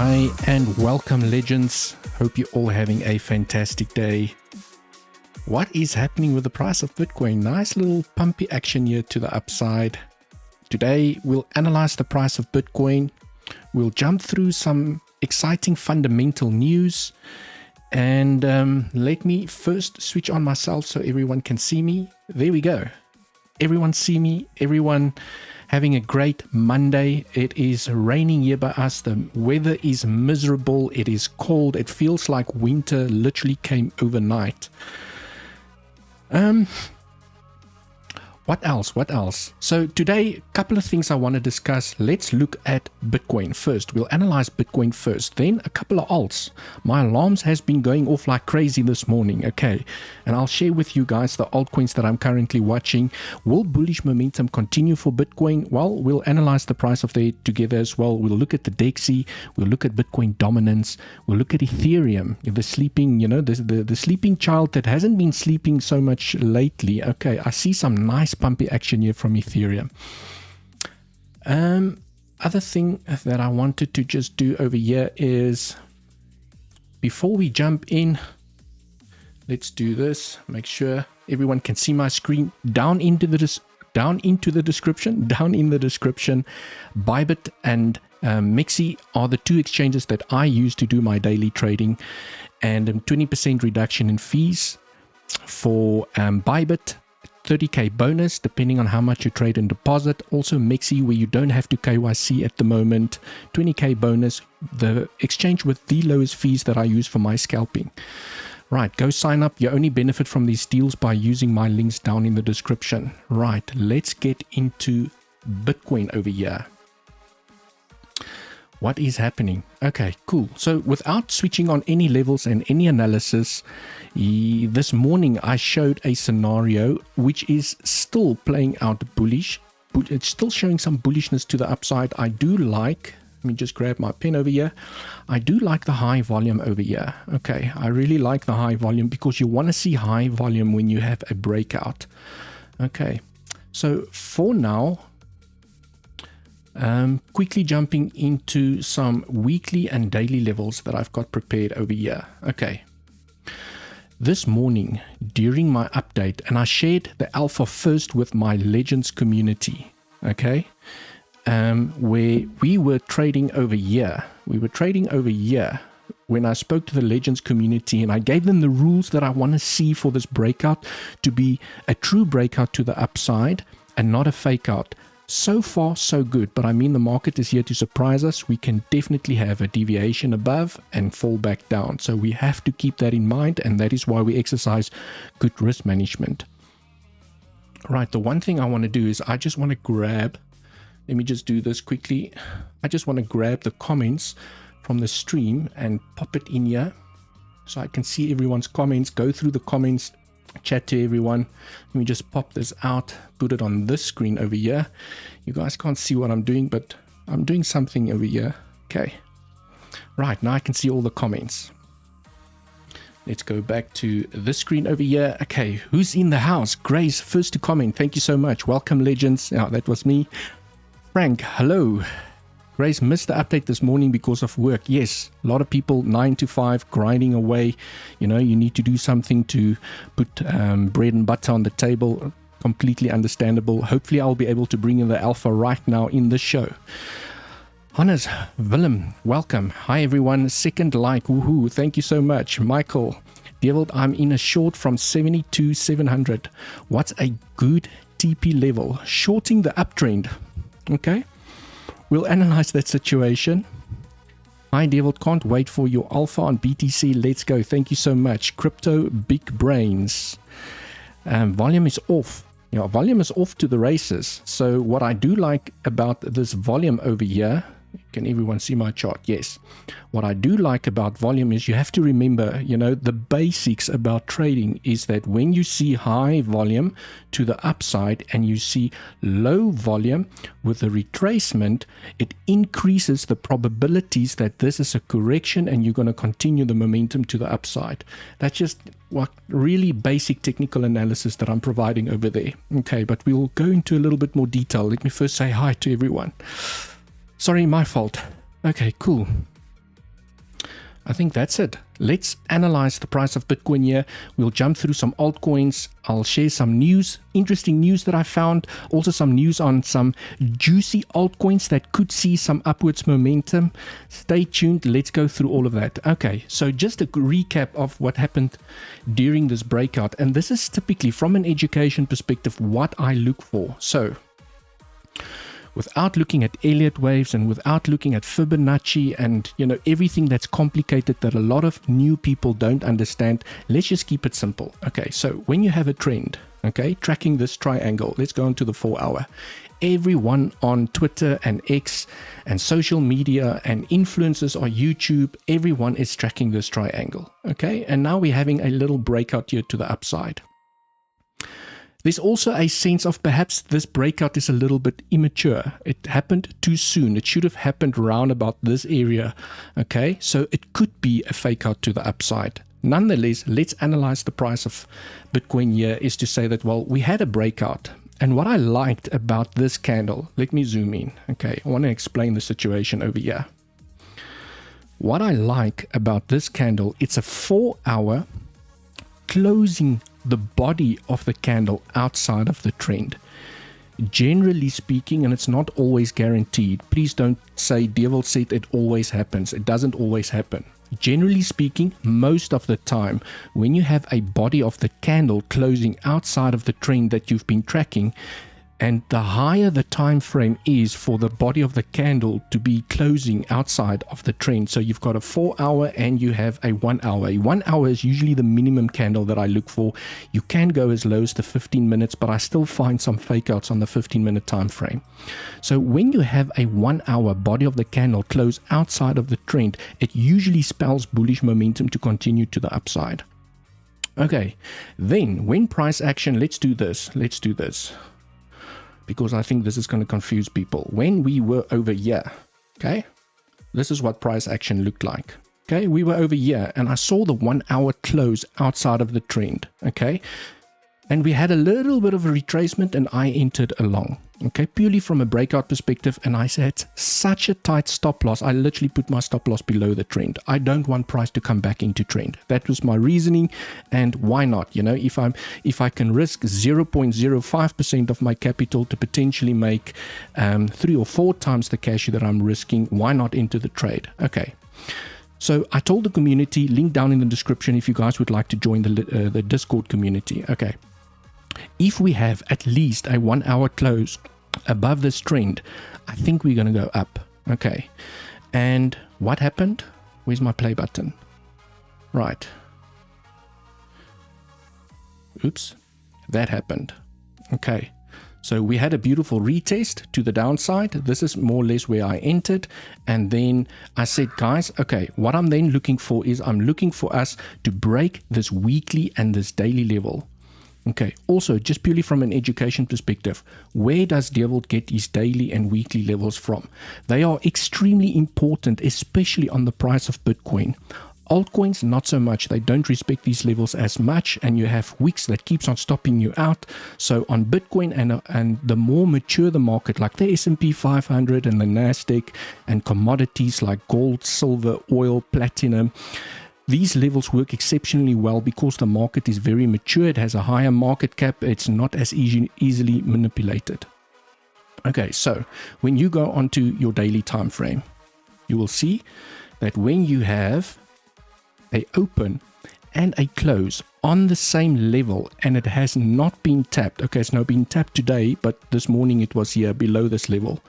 Hi and welcome, legends. Hope you're all having a fantastic day. What is happening with the price of Bitcoin? Nice little pumpy action here to the upside. Today we'll analyze the price of Bitcoin. We'll jump through some exciting fundamental news. And let me first switch on myself so everyone can see me. There we go. Everyone see me. Everyone having a great Monday. It is raining here by us. The weather is miserable. It is cold. It feels like winter literally came overnight. What else? So today, a couple of things I want to discuss. Let's look at Bitcoin first. We'll analyze Bitcoin first, then a couple of alts. My alarms has been going off like crazy this morning, okay? And I'll share with you guys the altcoins that I'm currently watching. Will bullish momentum continue for Bitcoin? Well, we'll analyze the price of that together as well. We'll look at the DXY, we'll look at Bitcoin dominance, we'll look at Ethereum, the sleeping, the sleeping child that hasn't been sleeping so much lately. Okay, I see some nice pumpy action here from Ethereum. Other thing that I wanted to just do over here is, before we jump in, let's do this. Make sure everyone can see my screen. Down in the description, Bybit and Mexi are the two exchanges that I use to do my daily trading, and 20% reduction in fees for Bybit. 30k bonus depending on how much you trade and deposit. Also Mexi, where you don't have to KYC at the moment, 20k bonus, the exchange with the lowest fees that I use for my scalping. Right, go sign up. You only benefit from these deals by using my links down in the description. Right, let's get into Bitcoin over here. What is happening? Okay, cool. So without switching on any levels and any analysis, this morning I showed a scenario which is still playing out bullish. It's still showing some bullishness to the upside. I do like, let me just grab my pen over here. I do like the high volume over here. Okay, I really like the high volume because you want to see high volume when you have a breakout. Okay, so for now, quickly jumping into some weekly and daily levels that I've got prepared over here. Okay, this morning during my update, and I shared the alpha first with my legends community, okay, where we were trading over here. When I spoke to the legends community, and I gave them the rules that I want to see for this breakout to be a true breakout to the upside and not a fake out. So far, so good, but I mean, the market is here to surprise us. We can definitely have a deviation above and fall back down. So we have to keep that in mind, and that is why we exercise good risk management. Right, the one thing I want to do is I just want to grab, let me just do this quickly. I just want to grab the comments from the stream and pop it in here so I can see everyone's comments, go through the comments, chat to everyone. Let me just pop this out, put it on this screen over here. You guys can't see what I'm doing, but I'm doing something over here. Okay, right, now I can see all the comments. Let's go back to this screen over here. Okay, who's in the house? Grace, first to comment. Thank you so much. Welcome, legends. Oh, that was me. Frank, hello. Grace, missed the update this morning because of work. Yes, a lot of people 9 to 5 grinding away. You know, you need to do something to put bread and butter on the table. Completely understandable. Hopefully I'll be able to bring in the alpha right now in this show. Hannes, Willem, welcome. Hi everyone. Second like, woohoo. Thank you so much. Michael, Devil, I'm in a short from 70 to 700. What's a good TP level? Shorting the uptrend. Okay. We'll analyze that situation. Hi, Devil. Can't wait for your alpha on BTC. Let's go. Thank you so much. Crypto Big Brains. Volume is off. Volume is off to the races. So what I do like about this volume over here, can everyone see my chart? Yes. What I do like about volume is you have to remember, the basics about trading is that when you see high volume to the upside and you see low volume with a retracement, it increases the probabilities that this is a correction and you're going to continue the momentum to the upside. That's just what really basic technical analysis that I'm providing over there. Okay, but we'll go into a little bit more detail. Let me first say hi to everyone. Sorry, my fault. Okay, cool. I think that's it. Let's analyze the price of Bitcoin here. We'll jump through some altcoins. I'll share some news, interesting news that I found. Also some news on some juicy altcoins that could see some upwards momentum. Stay tuned. Let's go through all of that. Okay, so just a recap of what happened during this breakout. And this is typically from an education perspective what I look for. So without looking at Elliott waves and without looking at Fibonacci and, you know, everything that's complicated that a lot of new people don't understand, let's just keep it simple. Okay, so when you have a trend, okay, tracking this triangle, let's go into the 4 hour. Everyone on Twitter and X and social media and influencers on YouTube, everyone is tracking this triangle. Okay, and now we're having a little breakout here to the upside. There's also a sense of perhaps this breakout is a little bit immature. It happened too soon. It should have happened around about this area. Okay, so it could be a fake out to the upside. Nonetheless, let's analyze the price of Bitcoin here is to say that, well, we had a breakout. And what I liked about this candle, let me zoom in. Okay, I want to explain the situation over here. What I like about this candle, it's a 4 hour closing the body of the candle outside of the trend. Generally speaking, and it's not always guaranteed, please don't say devil said it always happens. It doesn't always happen. Generally speaking, most of the time, when you have a body of the candle closing outside of the trend that you've been tracking, and the higher the time frame is for the body of the candle to be closing outside of the trend. So you've got a 4 hour and you have a 1 hour. A 1 hour is usually the minimum candle that I look for. You can go as low as the 15 minutes, but I still find some fake outs on the 15-minute time frame. So when you have a 1 hour body of the candle close outside of the trend, it usually spells bullish momentum to continue to the upside. Okay, then when price action, let's do this. Because I think this is going to confuse people. When we were over here, okay, this is what price action looked like. Okay, we were over here and I saw the 1 hour close outside of the trend. Okay, and we had a little bit of a retracement and I entered along. Okay, purely from a breakout perspective, and I said such a tight stop loss. I literally put my stop loss below the trend. I don't want price to come back into trend. That was my reasoning, and why not? You know, if I can risk 0.05% of my capital to potentially make 3 or 4 times the cash that I'm risking, why not enter the trade? Okay. So I told the community, link down in the description if you guys would like to join the Discord community. Okay. If we have at least a 1 hour close above this trend, I think we're going to go up. Okay. And what happened? Where's my play button? Right. Oops. That happened. Okay. So we had a beautiful retest to the downside. This is more or less where I entered. And then I said, guys, okay, what I'm then looking for is I'm looking for us to break this weekly and this daily level. Okay, also just purely from an education perspective, where does Devil get his daily and weekly levels from? They are extremely important, especially on the price of Bitcoin. Altcoins, not so much. They don't respect these levels as much, and you have wicks that keeps on stopping you out. So on Bitcoin and the more mature the market, like the S&P 500 and the Nasdaq, and commodities like gold, silver, oil, platinum, these levels work exceptionally well because the market is very mature. It has a higher market cap. It's not as easily manipulated. Okay, so when you go onto your daily time frame, you will see that when you have a open and a close on the same level and it has not been tapped, okay, it's now been tapped today, but this morning it was here below this level,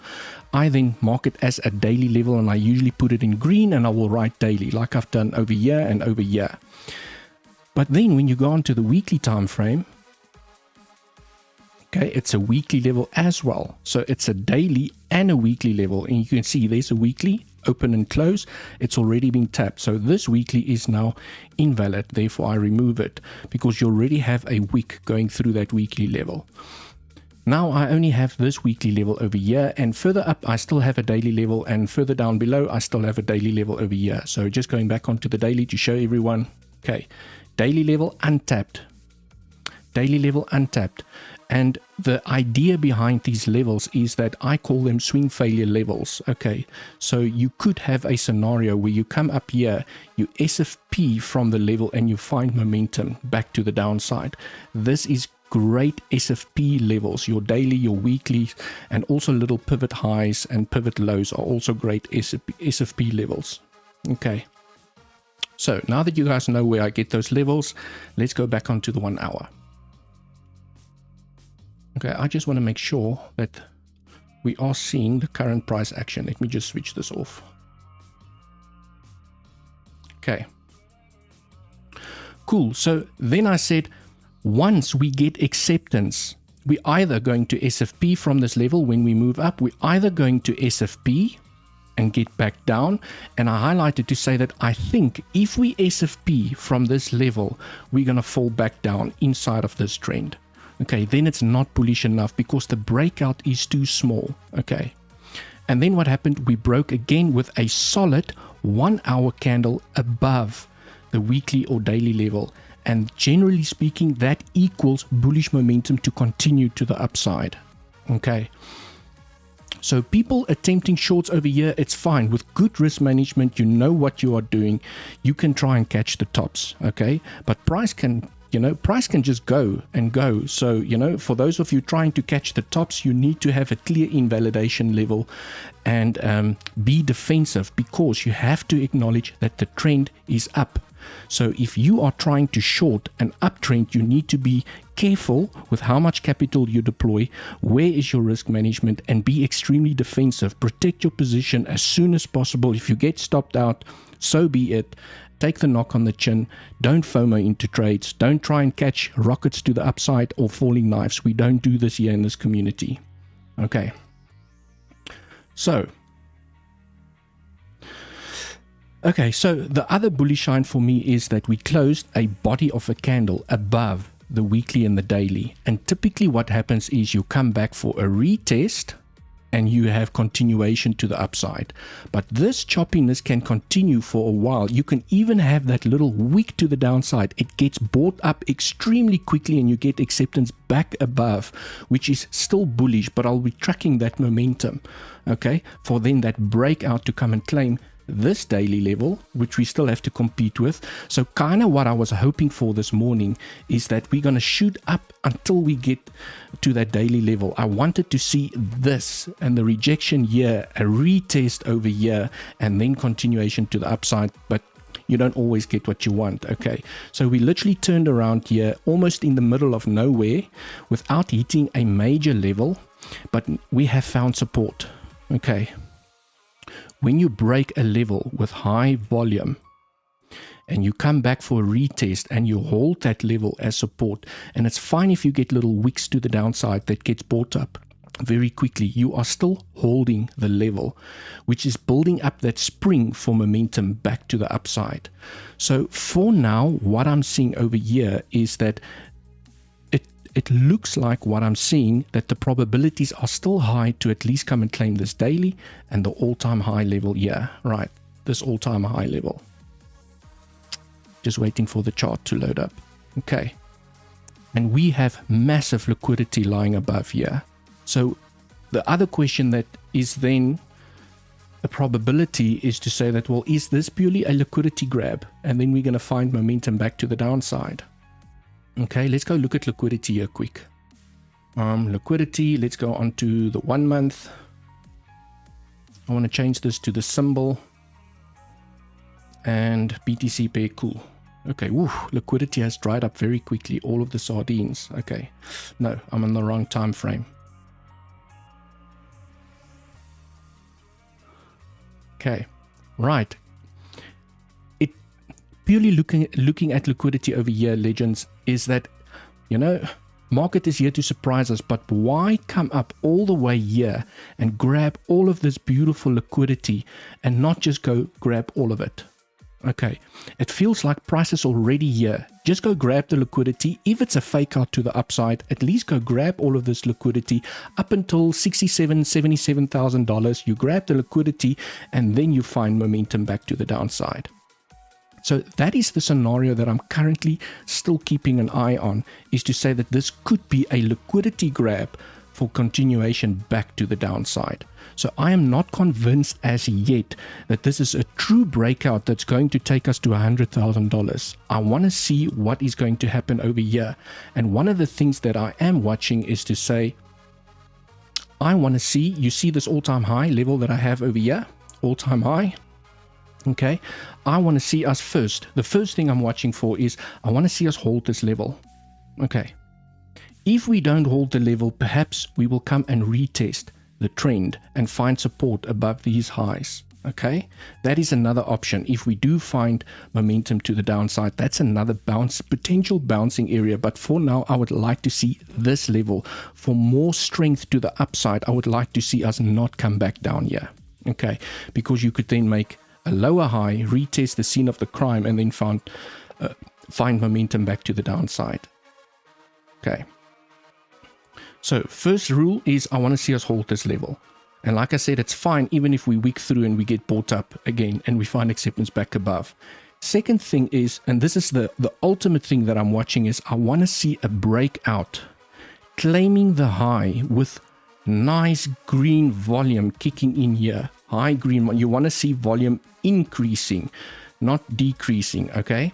I then mark it as a daily level, and I usually put it in green and I will write daily like I've done over here and over here. But then when you go on to the weekly time frame, okay, it's a weekly level as well. So it's a daily and a weekly level, and you can see there's a weekly open and close. It's already been tapped. So this weekly is now invalid. Therefore, I remove it because you already have a wick going through that weekly level. Now I only have this weekly level over here, and further up I still have a daily level, and further down below I still have a daily level over here. So just going back onto the daily to show everyone, okay, daily level untapped, daily level untapped. And the idea behind these levels is that I call them swing failure levels. Okay, so you could have a scenario where you come up here, you SFP from the level and you find momentum back to the downside. This is great SFP levels. Your daily, your weekly, and also little pivot highs and pivot lows are also great SFP levels. Okay, so now that you guys know where I get those levels, let's go back onto the 1 hour. Okay, I just want to make sure that we are seeing the current price action. Let me just switch this off. Okay, cool. So then I said, once we get acceptance, we're either going to SFP from this level when we move up, we're either going to SFP and get back down. And I highlighted to say that I think if we SFP from this level, we're going to fall back down inside of this trend. Okay, then it's not bullish enough because the breakout is too small. Okay, and then what happened? We broke again with a solid 1 hour candle above the weekly or daily level. And generally speaking, that equals bullish momentum to continue to the upside. Okay, so people attempting shorts over here, it's fine. With good risk management, you know what you are doing. You can try and catch the tops. Okay, but price can just go and go. So, for those of you trying to catch the tops, you need to have a clear invalidation level and be defensive, because you have to acknowledge that the trend is up. So if you are trying to short an uptrend, you need to be careful with how much capital you deploy, where is your risk management, and be extremely defensive. Protect your position as soon as possible. If you get stopped out, so be it. Take the knock on the chin. Don't FOMO into trades. Don't try and catch rockets to the upside or falling knives. We don't do this here in this community. Okay. So the other bullish sign for me is that we closed a body of a candle above the weekly and the daily. And typically what happens is you come back for a retest and you have continuation to the upside. But this choppiness can continue for a while. You can even have that little wick to the downside. It gets bought up extremely quickly and you get acceptance back above, which is still bullish, but I'll be tracking that momentum, okay, for then that breakout to come and claim this daily level, which we still have to compete with. So kind of what I was hoping for this morning is that we're going to shoot up until we get to that daily level. I wanted to see this and the rejection here, a retest over here, and then continuation to the upside, but you don't always get what you want. Okay, so we literally turned around here almost in the middle of nowhere without hitting a major level, but we have found support. Okay, when you break a level with high volume and you come back for a retest and you hold that level as support, and it's fine if you get little wicks to the downside that gets bought up very quickly, you are still holding the level, which is building up that spring for momentum back to the upside. So for now, what I'm seeing over here is that it looks like what I'm seeing, that the probabilities are still high to at least come and claim this daily and the all-time high level. Yeah, right, this all-time high level. Just waiting for the chart to load up. Okay, and we have massive liquidity lying above here. So the other question that is then a probability is to say that, well, is this purely a liquidity grab? And then we're going to find momentum back to the downside. Okay, let's go look at liquidity here quick. Liquidity, let's go on to the 1 month. I want to change this to the symbol. And BTC pair, cool. Okay, woo, liquidity has dried up very quickly. All of the sardines. Okay, no, I'm on the wrong time frame. Okay, right. Purely looking at liquidity over here, legends, is that, market is here to surprise us, but why come up all the way here and grab all of this beautiful liquidity and not just go grab all of it? Okay, it feels like price is already here. Just go grab the liquidity. If it's a fake out to the upside, at least go grab all of this liquidity up until $67,000, $77,000. You grab the liquidity and then you find momentum back to the downside. So that is the scenario that I'm currently still keeping an eye on, is to say that this could be a liquidity grab for continuation back to the downside. So I am not convinced as yet that this is a true breakout that's going to take us to $100,000. I want to see what is going to happen over here. And one of the things that I am watching is to say, I want to see, you see this all-time high level that I have over here, all-time high. Okay, I want to see us first. The first thing I'm watching for is I want to see us hold this level. Okay, if we don't hold the level, perhaps we will come and retest the trend and find support above these highs. Okay, that is another option. If we do find momentum to the downside, that's another potential bouncing area. But for now, I would like to see this level. For more strength to the upside, I would like to see us not come back down here. Okay, because you could then make a lower high, retest the scene of the crime, and then find momentum back to the downside. Okay. So first rule is I want to see us hold this level. And like I said, it's fine even if we wick through and we get bought up again and we find acceptance back above. Second thing is, and this is the ultimate thing that I'm watching, is I want to see a breakout claiming the high with nice green volume kicking in here. High green, you want to see volume increasing, not decreasing, okay?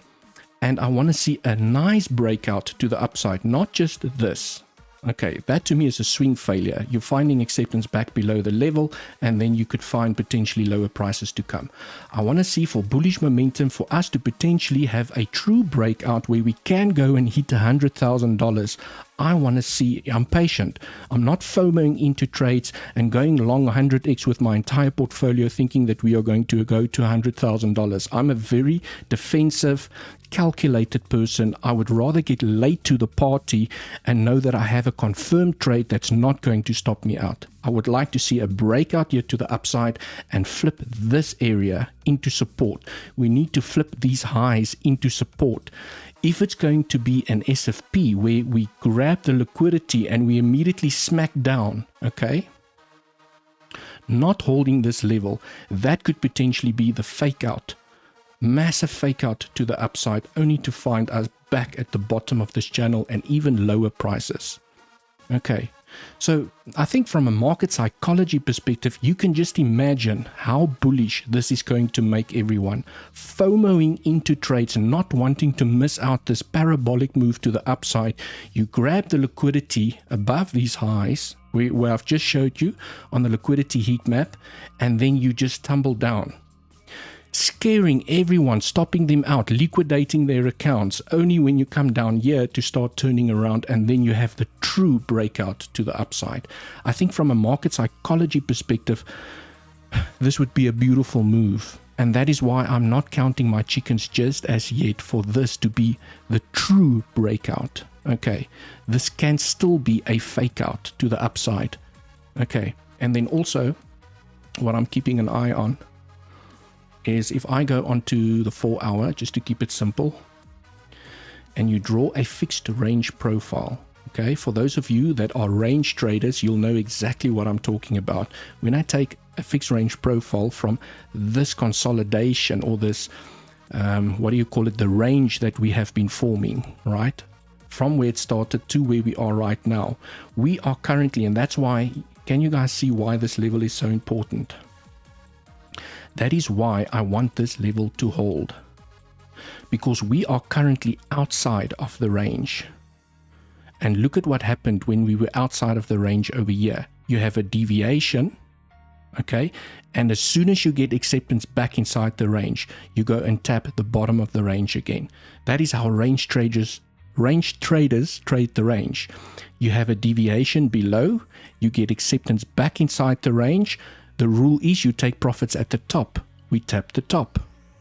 And I want to see a nice breakout to the upside, not just this. Okay, that to me is a swing failure. You're finding acceptance back below the level, and then you could find potentially lower prices to come. I want to see for bullish momentum for us to potentially have a true breakout where we can go and hit $100,000. I want to see, I'm patient. I'm not FOMOing into trades and going long 100x with my entire portfolio thinking that we are going to go to $100,000. I'm a very defensive, calculated person. I would rather get late to the party and know that I have a confirmed trade that's not going to stop me out. I would like to see a breakout here to the upside and flip this area into support. We need to flip these highs into support. If it's going to be an SFP where we grab the liquidity and we immediately smack down, okay, not holding this level, that could potentially be the fake out. Massive fake out to the upside, only to find us back at the bottom of this channel and even lower prices. Okay, so I think from a market psychology perspective, you can just imagine how bullish this is going to make everyone. FOMOing into trades and not wanting to miss out this parabolic move to the upside. You grab the liquidity above these highs, where I've just showed you on the liquidity heat map, and then you just tumble down, scaring everyone, stopping them out, liquidating their accounts, only when you come down here to start turning around, and then you have the true breakout to the upside. I think from a market psychology perspective, this would be a beautiful move, and that is why I'm not counting my chickens just as yet for this to be the true breakout. Okay, this can still be a fake out to the upside. Okay, and then also what I'm keeping an eye on is if I go onto the 4 hour, just to keep it simple, and you draw a fixed range profile. Okay, for those of you that are range traders, you'll know exactly what I'm talking about. When I take a fixed range profile from this consolidation, or this, what do you call it, the range that we have been forming, right? From where it started to where we are right now. We are currently, and that's why, can you guys see why this level is so important? That is why I want this level to hold, because we are currently outside of the range. And look at what happened when we were outside of the range over here. You have a deviation, okay, and as soon as you get acceptance back inside the range, you go and tap the bottom of the range again. That is how range traders trade the range. You have a deviation below, you get acceptance back inside the range. The rule is you take profits at the top. We tapped the top.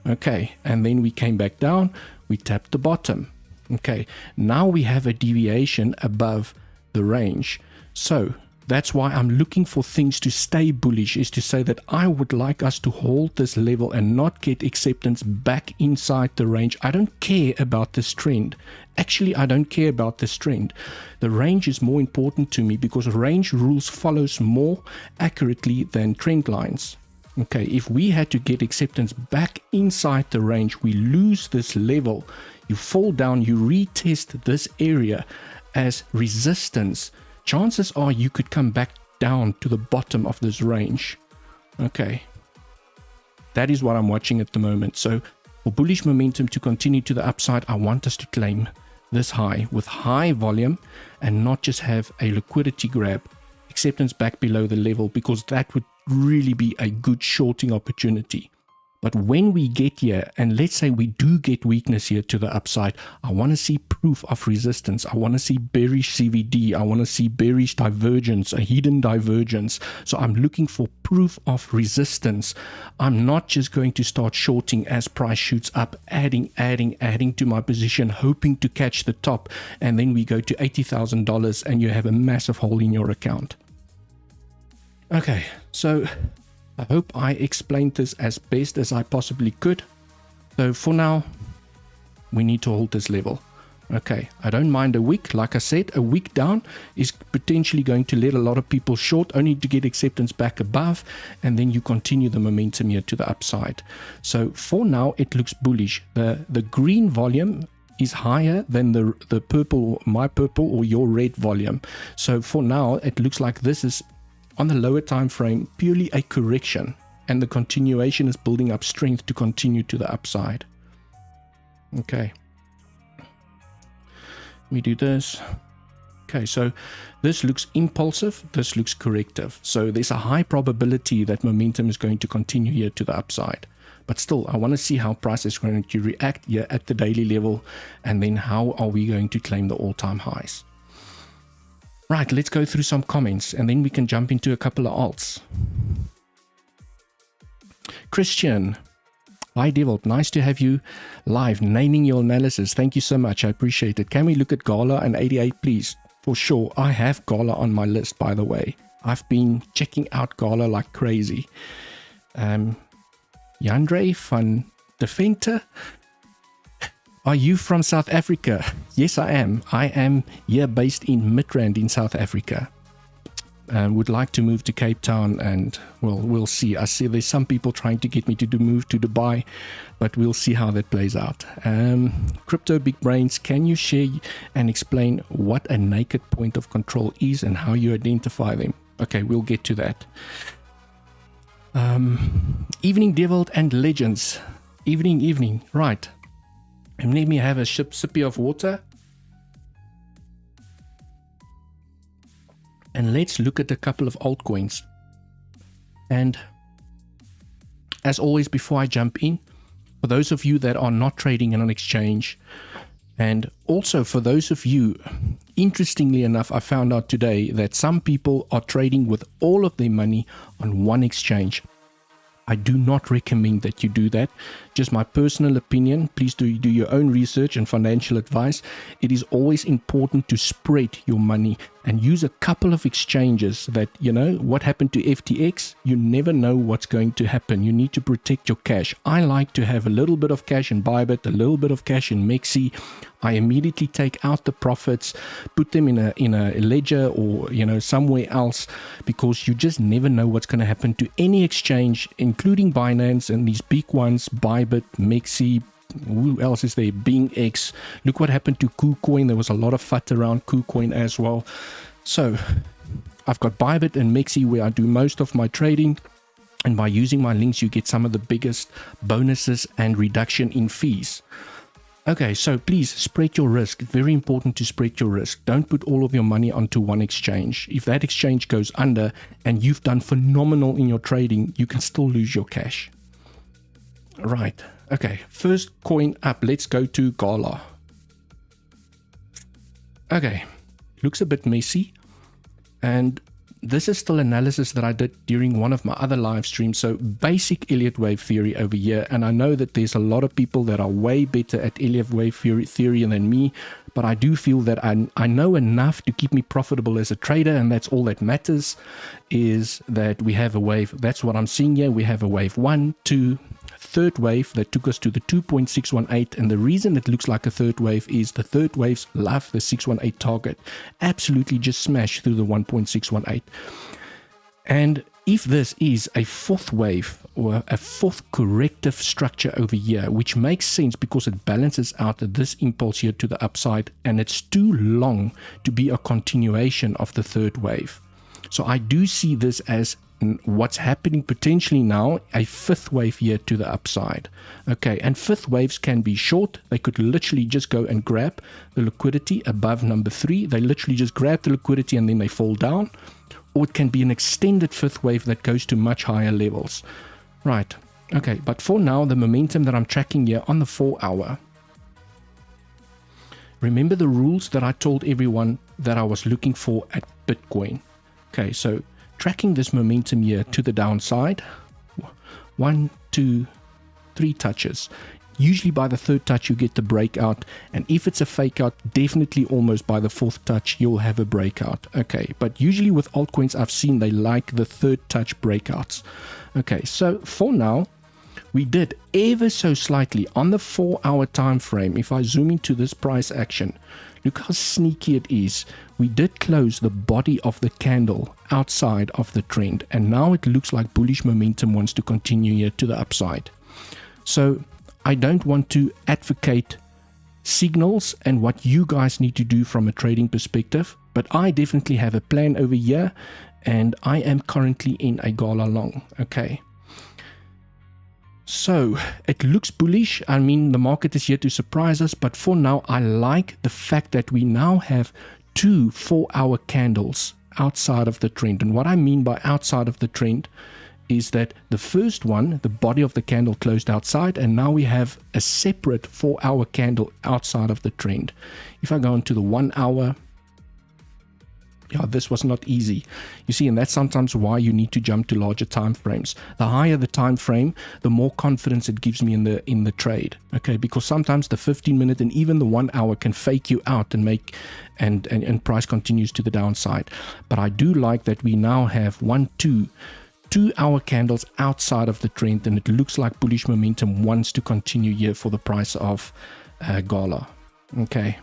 Okay, and then we came back down, we tapped the bottom. Okay, now we have a deviation above the range. So that's why I'm looking for things to stay bullish, is to say that I would like us to hold this level and not get acceptance back inside the range. I don't care about this trend. Actually, I don't care about this trend. The range is more important to me because range rules follows more accurately than trend lines. Okay, if we had to get acceptance back inside the range, we lose this level, you fall down, you retest this area as resistance, chances are you could come back down to the bottom of this range. Okay, that is what I'm watching at the moment. So for bullish momentum to continue to the upside, I want us to claim this high with high volume and not just have a liquidity grab, acceptance back below the level, because that would really be a good shorting opportunity. But when we get here, and let's say we do get weakness here to the upside, I want to see proof of resistance. I want to see bearish CVD. I want to see bearish divergence, a hidden divergence. So I'm looking for proof of resistance. I'm not just going to start shorting as price shoots up, adding to my position, hoping to catch the top, and then we go to $80,000 and you have a massive hole in your account. Okay, so I hope I explained this as best as I possibly could. So for now, we need to hold this level. Okay, I don't mind a week. Like I said, a week down is potentially going to let a lot of people short, only to get acceptance back above, and then you continue the momentum here to the upside. So for now, it looks bullish. The green volume is higher than the purple, my purple or your red volume. So for now, it looks like this is on the lower time frame purely a correction, and the continuation is building up strength to continue to the upside. Okay, let me do this. Okay, so this looks impulsive, this looks corrective, so there's a high probability that momentum is going to continue here to the upside. But still, I want to see how price is going to react here at the daily level, and then how are we going to claim the all-time highs. Right, let's go through some comments and then we can jump into a couple of alts. Christian, hi Devil, nice to have you live, naming your analysis. Thank you so much, I appreciate it. Can we look at Gala and 88, please? For sure, I have Gala on my list, by the way. I've been checking out Gala like crazy. Yandre van de Venter, are you from South Africa? Yes, I am. I am here based in Midrand in South Africa. Would like to move to Cape Town, and well, we'll see. I see there's some people trying to get me to move to Dubai, but we'll see how that plays out. Crypto Big Brains, can you share and explain what a naked point of control is and how you identify them? Okay, we'll get to that. Evening Devil and Legends. Evening, right. And let me have a sippy of water. And let's look at a couple of altcoins. And as always, before I jump in, for those of you that are not trading in an exchange, and also for those of you, interestingly enough, I found out today that some people are trading with all of their money on one exchange. I do not recommend that you do that. Just my personal opinion. Please do your own research and financial advice. It is always important to spread your money and use a couple of exchanges that, you know, what happened to FTX? You never know what's going to happen. You need to protect your cash. I like to have a little bit of cash in Bybit, a little bit of cash in Mexi. I immediately take out the profits, put them in a ledger or, you know, somewhere else, because you just never know what's going to happen to any exchange, including Binance and these big ones, Bybit, Mexi. Who else is there? BingX. Look what happened to KuCoin. There was a lot of fat around KuCoin as well. So I've got Bybit and Mexi where I do most of my trading. And by using my links, you get some of the biggest bonuses and reduction in fees. Okay, so please spread your risk. Very important to spread your risk. Don't put all of your money onto one exchange. If that exchange goes under and you've done phenomenal in your trading, you can still lose your cash. Right. Okay, first coin up. Let's go to Gala. Okay, looks a bit messy. And this is still analysis that I did during one of my other live streams. So basic Elliott wave theory over here. And I know that there's a lot of people that are way better at Elliott wave theory than me. But I do feel that I know enough to keep me profitable as a trader. And that's all that matters, is that we have a wave. That's what I'm seeing here. We have a wave 1, 2, third wave that took us to the 2.618, and the reason it looks like a third wave is the third waves love the 618 target, absolutely just smash through the 1.618. And if this is a fourth wave or a fourth corrective structure over here, which makes sense because it balances out this impulse here to the upside, and it's too long to be a continuation of the third wave. So I do see this as what's happening potentially now, a fifth wave here to the upside. Okay, and fifth waves can be short. They could literally just go and grab the liquidity above number 3. They literally just grab the liquidity and then they fall down. Or it can be an extended fifth wave that goes to much higher levels. Right, okay, but for now, the momentum that I'm tracking here on the 4 hour. Remember the rules that I told everyone that I was looking for at Bitcoin. Okay, so tracking this momentum here to the downside, 1, 2, 3 touches. Usually by the third touch you get the breakout, and if it's a fake out, definitely almost by the fourth touch you'll have a breakout. Okay, but usually with altcoins I've seen they like the third touch breakouts. Okay, so for now we did ever so slightly on the 4 hour time frame. If I zoom into this price action, look how sneaky it is. We did close the body of the candle outside of the trend, and now it looks like bullish momentum wants to continue here to the upside. So I don't want to advocate signals and what you guys need to do from a trading perspective, but I definitely have a plan over here, and I am currently in a Gala long. Okay, so it looks bullish. I mean, the market is here to surprise us, but for now I like the fact that we now have 2 4 hour candles outside of the trend. And what I mean by outside of the trend is that the first one, the body of the candle closed outside, and now we have a separate 4 hour candle outside of the trend. If I go into the 1 hour, yeah, this was not easy. You see, and that's sometimes why you need to jump to larger time frames. The higher the time frame, the more confidence it gives me in the trade. Okay, because sometimes the 15-minute and even the 1 hour can fake you out and make and price continues to the downside. But I do like that we now have 2 hour candles outside of the trend, and it looks like bullish momentum wants to continue here for the price of Gala. Okay,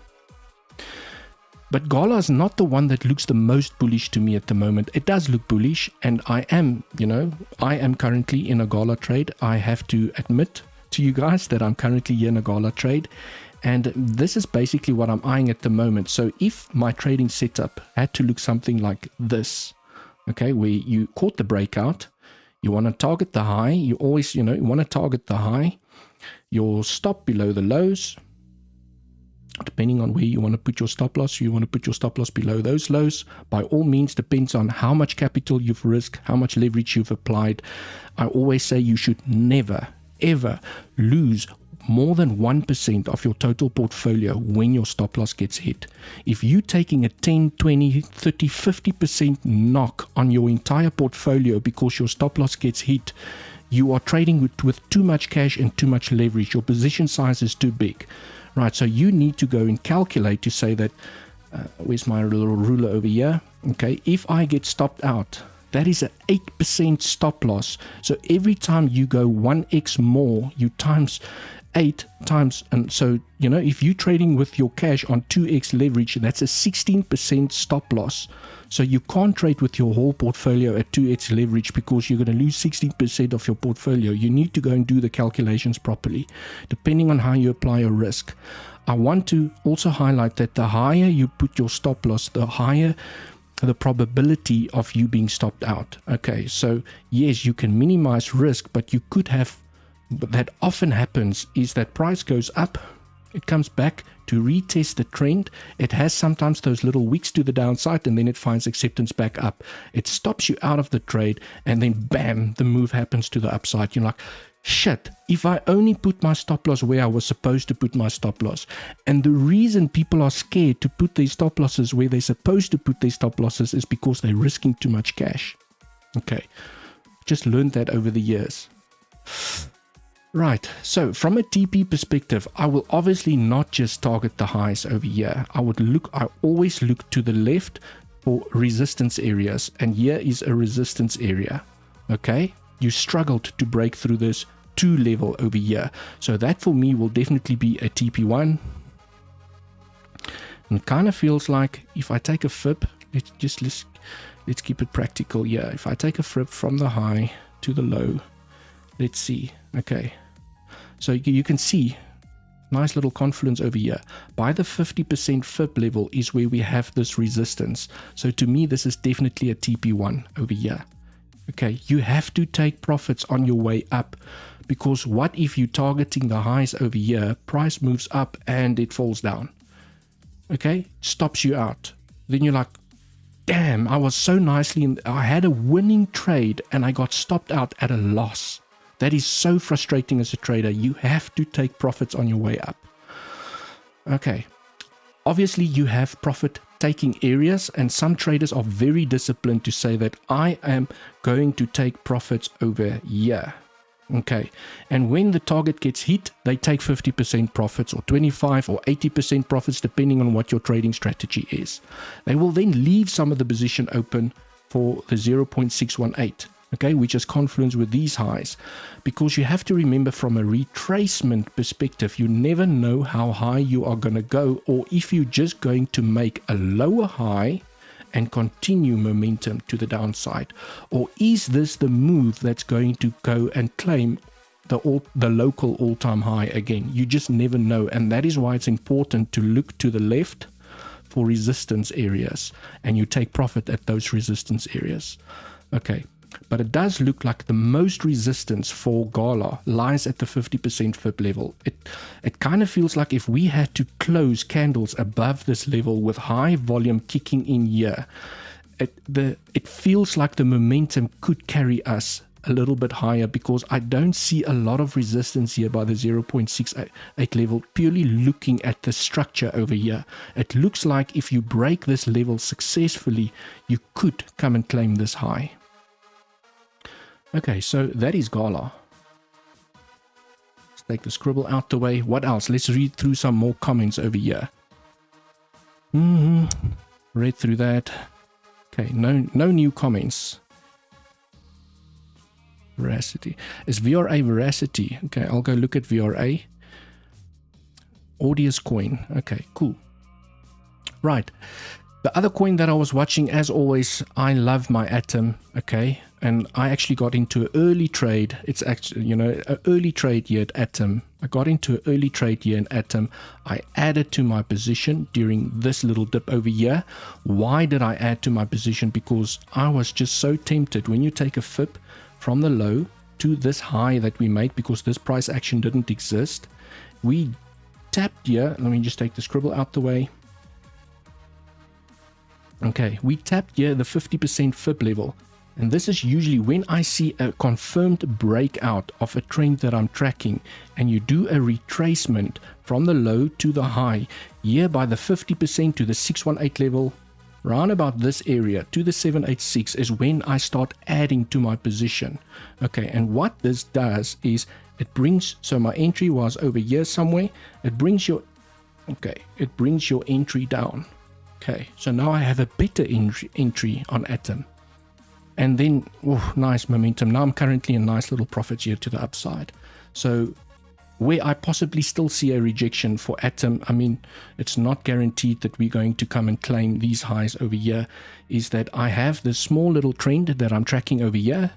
but Gala is not the one that looks the most bullish to me at the moment. It does look bullish, and I am currently in a Gala trade. I have to admit to you guys that I'm currently in a Gala trade, and this is basically what I'm eyeing at the moment. So if my trading setup had to look something like this, okay, where you caught the breakout, you want to target the high, you always, you want to target the high, your stop below the lows, depending on where you want to put your stop loss. You want to put your stop loss below those lows. By all means, depends on how much capital you've risked, how much leverage you've applied. I always say you should never, ever lose more than 1% of your total portfolio when your stop loss gets hit. If you're taking a 10, 20, 30, 50% knock on your entire portfolio because your stop loss gets hit, you are trading with too much cash and too much leverage. Your position size is too big. Right, so you need to go and calculate to say that, where's my little ruler over here? Okay, if I get stopped out, that is an 8% stop loss. So every time you go 1x more, you times 8 times, and so if you're trading with your cash on 2x leverage, that's a 16% stop loss. So you can't trade with your whole portfolio at 2x leverage because you're going to lose 16% of your portfolio. You need to go and do the calculations properly, depending on how you apply your risk. I want to also highlight that the higher you put your stop loss, the higher the probability of you being stopped out. Okay, so yes, you can minimize risk, but you could have, but that often happens is that price goes up, it comes back to retest the trend. It has sometimes those little wicks to the downside, and then it finds acceptance back up. It stops you out of the trade, and then bam, the move happens to the upside. You're like, shit, if I only put my stop loss where I was supposed to put my stop loss. And the reason people are scared to put their stop losses where they're supposed to put their stop losses is because they're risking too much cash. Okay, just learned that over the years. Right, so from a TP perspective, I will obviously not just target the highs over here. I always look to the left for resistance areas, and here is a resistance area. Okay, you struggled to break through this 2 level over here, so that for me will definitely be a TP1. And it kind of feels like if I take a fib, let's let's keep it practical here. If I take a flip from the high to the low, let's see. Okay, so you can see nice little confluence over here. By the 50% fib level is where we have this resistance. So to me, this is definitely a TP1 over here. Okay, you have to take profits on your way up, because what if you're targeting the highs over here, price moves up and it falls down? Okay, stops you out. Then you're like, damn, I was so nicely I had a winning trade and I got stopped out at a loss. That is so frustrating as a trader. You have to take profits on your way up. Okay, obviously you have profit taking areas, and some traders are very disciplined to say that I am going to take profits over here. Okay, and when the target gets hit, they take 50% profits or 25 or 80% profits depending on what your trading strategy is. They will then leave some of the position open for the 0.618, okay, which is confluence with these highs, because you have to remember, from a retracement perspective, you never know how high you are going to go, or if you're just going to make a lower high and continue momentum to the downside, or is this the move that's going to go and claim the local all-time high again? You just never know, and that is why it's important to look to the left for resistance areas, and you take profit at those resistance areas. Okay, but it does look like the most resistance for Gala lies at the 50% fib level. It kind of feels like if we had to close candles above this level with high volume kicking in here, it feels like the momentum could carry us a little bit higher, because I don't see a lot of resistance here by the 0.68 level, purely looking at the structure over here. It looks like if you break this level successfully, you could come and claim this high. Okay, so that is Gala. Let's take the scribble out the way. What else? Let's read through some more comments over here. Read through that. Okay, no new comments. Veracity. Is VRA Veracity? Okay, I'll go look at VRA. Audius coin. Okay, cool. Right. The other coin that I was watching, as always, I love my Atom, okay? And I actually got into an early trade. It's actually, an early trade here at Atom. I got into an early trade here in Atom. I added to my position during this little dip over here. Why did I add to my position? Because I was just so tempted. When you take a fib from the low to this high that we made, because this price action didn't exist, we tapped here. Let me just take the scribble out the way. Okay, we tapped here the 50% fib level, and this is usually when I see a confirmed breakout of a trend that I'm tracking, and you do a retracement from the low to the high here by the 50% to the 618 level, round about this area to the 786 is when I start adding to my position. Okay, and what this does is it brings, so my entry was over here somewhere, it brings your entry down. Okay, so now I have a better entry on Atom. And then, oh, nice momentum. Now I'm currently in nice little profits here to the upside. So where I possibly still see a rejection for Atom, I mean, it's not guaranteed that we're going to come and claim these highs over here, is that I have this small little trend that I'm tracking over here.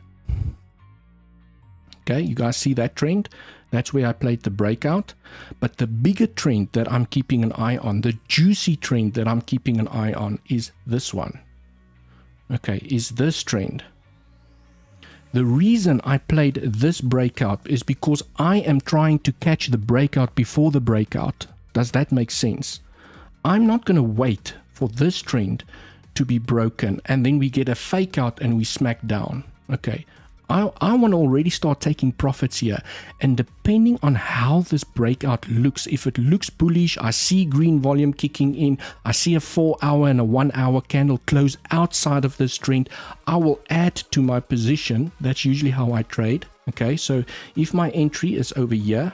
Okay, you guys see that trend? That's where I played the breakout. But the bigger trend that I'm keeping an eye on, the juicy trend that I'm keeping an eye on, is this one. Okay, is this trend. The reason I played this breakout is because I am trying to catch the breakout before the breakout. Does that make sense? I'm not going to wait for this trend to be broken and then we get a fake out and we smack down. Okay, I want to already start taking profits here, and depending on how this breakout looks, if it looks bullish, I see green volume kicking in, I see a 4-hour and a 1-hour candle close outside of this trend, I will add to my position. That's usually how I trade. Okay, so if my entry is over here,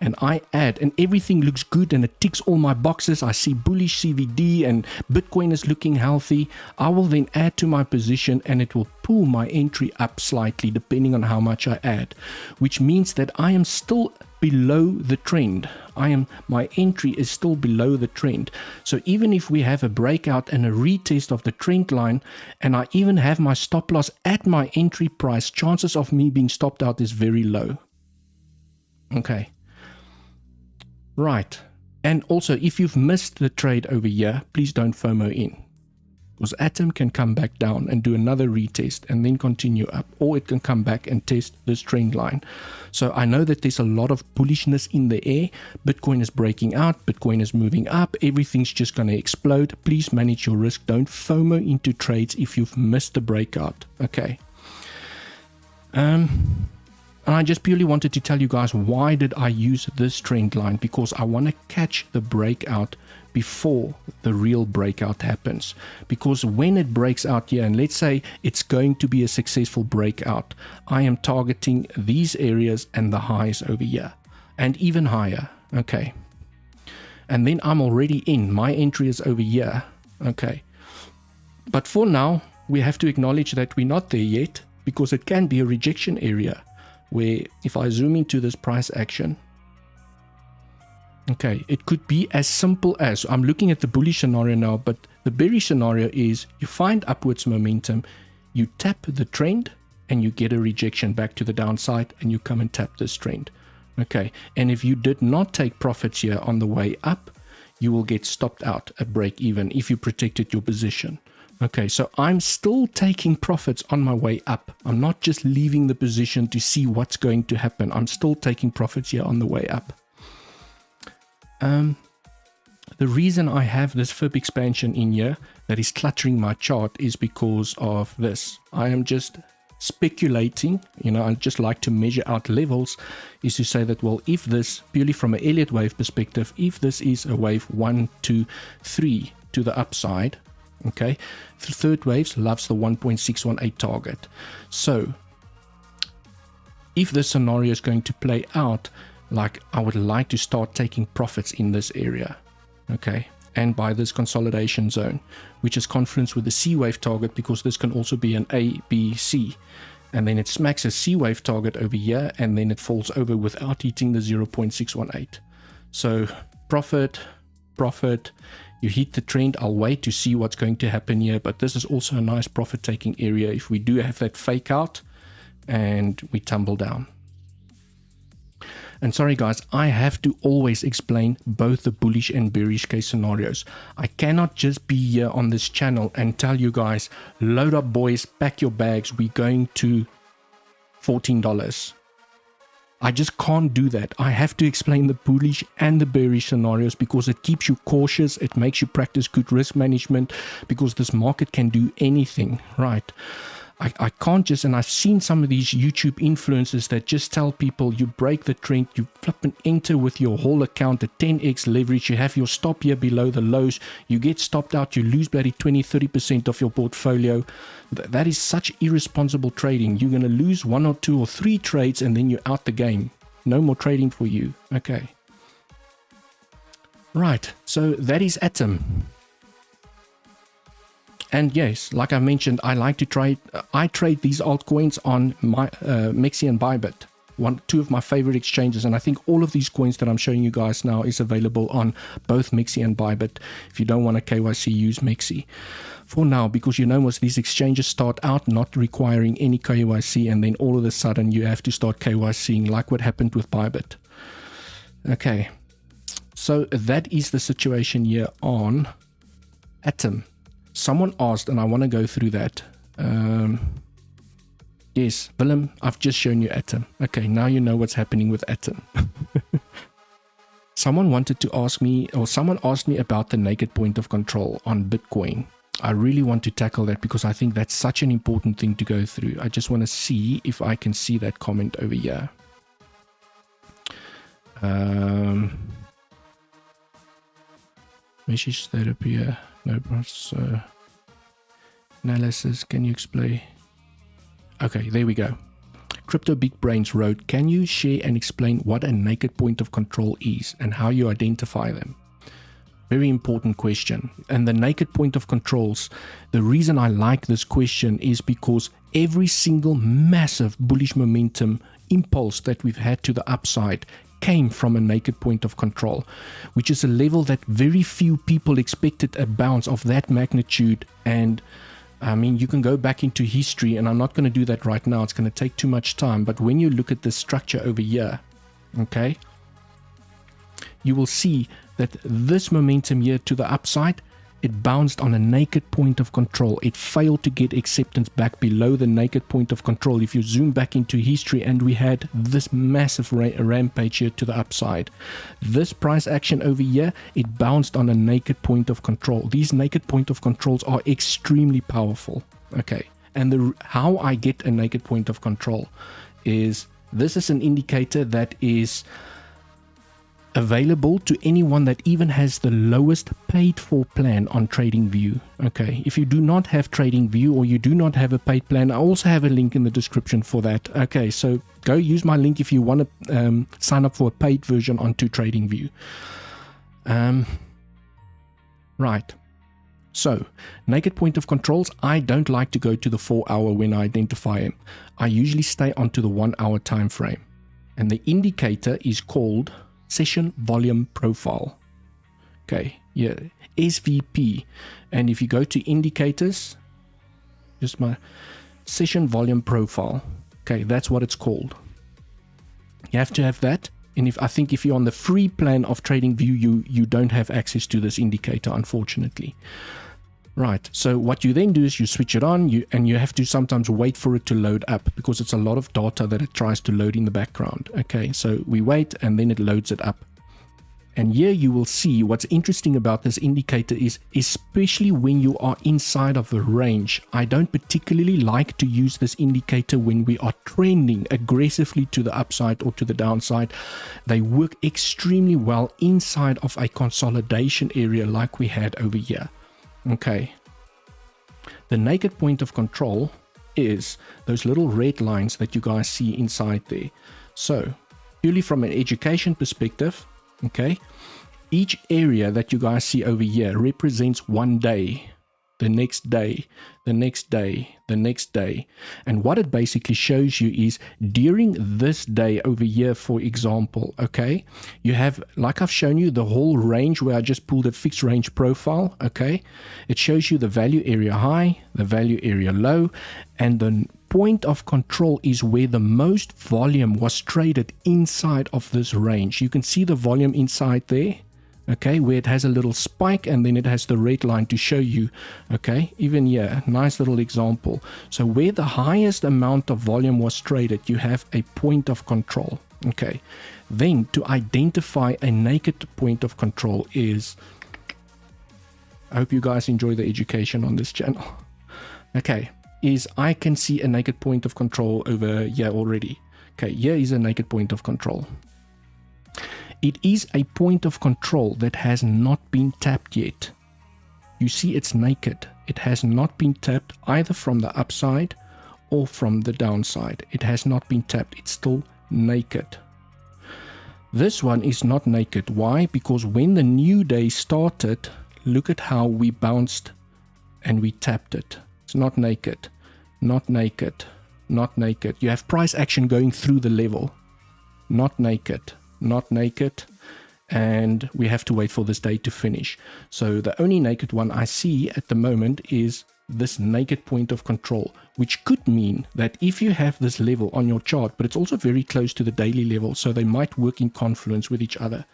and I add, and everything looks good and it ticks all my boxes, I see bullish CVD and Bitcoin is looking healthy, I will then add to my position and it will pull my entry up slightly depending on how much I add, which means that I am still below the trend. My entry is still below the trend. So even if we have a breakout and a retest of the trend line, and I even have my stop loss at my entry price, chances of me being stopped out is very low. Okay. Right. And also, if you've missed the trade over here, please don't FOMO in. Because Atom can come back down and do another retest and then continue up, or it can come back and test this trend line. So I know that there's a lot of bullishness in the air. Bitcoin is breaking out, Bitcoin is moving up, everything's just going to explode. Please manage your risk. Don't FOMO into trades if you've missed the breakout. Okay. And I just purely wanted to tell you guys, why did I use this trend line? Because I want to catch the breakout before the real breakout happens. Because when it breaks out here, and let's say it's going to be a successful breakout, I am targeting these areas and the highs over here and even higher. Okay. And then I'm already in. My entry is over here. Okay. But for now, we have to acknowledge that we're not there yet, because it can be a rejection area where if I zoom into this price action, okay, it could be as simple as, I'm looking at the bullish scenario now, but the bearish scenario is you find upwards momentum, you tap the trend and you get a rejection back to the downside and you come and tap this trend. Okay, and if you did not take profits here on the way up, you will get stopped out at break even if you protected your position. Okay, so I'm still taking profits on my way up. I'm not just leaving the position to see what's going to happen. I'm still taking profits here on the way up. The reason I have this fib expansion in here that is cluttering my chart is because of this. I am just speculating, I just like to measure out levels, is to say that, well, if this, purely from an Elliott wave perspective, if this is a wave 1, 2, 3 to the upside, okay, the third waves loves the 1.618 target. So if this scenario is going to play out, like, I would like to start taking profits in this area, okay, and by this consolidation zone, which is confluence with the C wave target, because this can also be an A, B, C, and then it smacks a C wave target over here, and then it falls over without hitting the 0.618. So profit, you hit the trend. I'll wait to see what's going to happen here, but this is also a nice profit taking area if we do have that fake out and we tumble down. And sorry guys, I have to always explain both the bullish and bearish case scenarios. I cannot just be here on this channel and tell you guys, load up boys, pack your bags, we're going to $14. I just can't do that. I have to explain the bullish and the bearish scenarios because it keeps you cautious. It makes you practice good risk management, because this market can do anything, right? I can't just, and I've seen some of these YouTube influencers that just tell people, you break the trend, you flip and enter with your whole account at 10x leverage, you have your stop here below the lows, you get stopped out, you lose bloody 20-30% of your portfolio. That is such irresponsible trading. You're going to lose 1 or 2 or 3 trades and then you're out the game. No more trading for you. Okay. Right, so that is Atom. And yes, like I mentioned, I like to trade. I trade these altcoins on my Mexi and Bybit, two of my favorite exchanges. And I think all of these coins that I'm showing you guys now is available on both Mexi and Bybit. If you don't want a KYC, use Mexi for now, because most these exchanges start out not requiring any KYC, and then all of a sudden you have to start KYCing, like what happened with Bybit. Okay, so that is the situation here on Atom. Someone asked, and I want to go through that. Yes, Willem, I've just shown you Atom. Okay, now you know what's happening with Atom. Someone wanted to ask me, or someone asked me about the naked point of control on Bitcoin. I really want to tackle that because I think that's such an important thing to go through. I just want to see if I can see that comment over here. Message therapy, no process analysis. Can you explain? Okay, there we go. Crypto Big Brains wrote, can you share and explain what a naked point of control is and how you identify them? Very important question. And the naked point of controls, the reason I like this question is because every single massive bullish momentum impulse that we've had to the upside came from a naked point of control, which is a level that very few people expected a bounce of that magnitude. And I mean, you can go back into history, and I'm not going to do that right now. It's going to take too much time. But when you look at the structure over here, okay, you will see that this momentum here to the upside, it bounced on a naked point of control. It failed to get acceptance back below the naked point of control. If you zoom back into history, and we had this massive rampage here to the upside. This price action over here, it bounced on a naked point of control. These naked point of controls are extremely powerful. Okay, and how I get a naked point of control is, this is an indicator that is available to anyone that even has the lowest paid for plan on TradingView. Okay, if you do not have TradingView, or you do not have a paid plan, I also have a link in the description for that. Okay, so go use my link if you want to sign up for a paid version onto TradingView. Right, so naked point of controls, I don't like to go to the 4 hour when I identify them. I usually stay onto the 1 hour time frame, and the indicator is called Session Volume Profile. Okay, yeah, SVP. And if you go to indicators, just my Session Volume Profile. Okay, that's what it's called. You have to have that. And I think if you're on the free plan of TradingView, you don't have access to this indicator, unfortunately. Right, so what you then do is you switch it on, and you have to sometimes wait for it to load up, because it's a lot of data that it tries to load in the background. Okay, so we wait, and then it loads it up. And here you will see what's interesting about this indicator is, especially when you are inside of a range, I don't particularly like to use this indicator when we are trending aggressively to the upside or to the downside. They work extremely well inside of a consolidation area like we had over here. Okay, the naked point of control is those little red lines that you guys see inside there. So purely from an education perspective, okay, each area that you guys see over here represents one day, the next day, the next day, the next day. And what it basically shows you is, during this day over here, for example, okay, you have, like I've shown you, the whole range where I just pulled a fixed range profile. Okay, it shows you the value area high, the value area low, and the point of control is where the most volume was traded inside of this range. You can see the volume inside there. Okay, where it has a little spike, and then it has the red line to show you. Okay, even here, nice little example. So where the highest amount of volume was traded, you have a point of control. Okay, then to identify a naked point of control is, I hope you guys enjoy the education on this channel. Okay, is I can see a naked point of control over here already. Okay, here is a naked point of control. It is a point of control that has not been tapped yet. You see, it's naked. It has not been tapped either from the upside or from the downside. It has not been tapped. It's still naked. This one is not naked. Why? Because when the new day started, look at how we bounced and we tapped it. It's not naked, not naked, not naked. You have price action going through the level. Not naked. Not naked, and we have to wait for this day to finish. So the only naked one I see at the moment is this naked point of control, which could mean that if you have this level on your chart, but it's also very close to the daily level, so they might work in confluence with each other.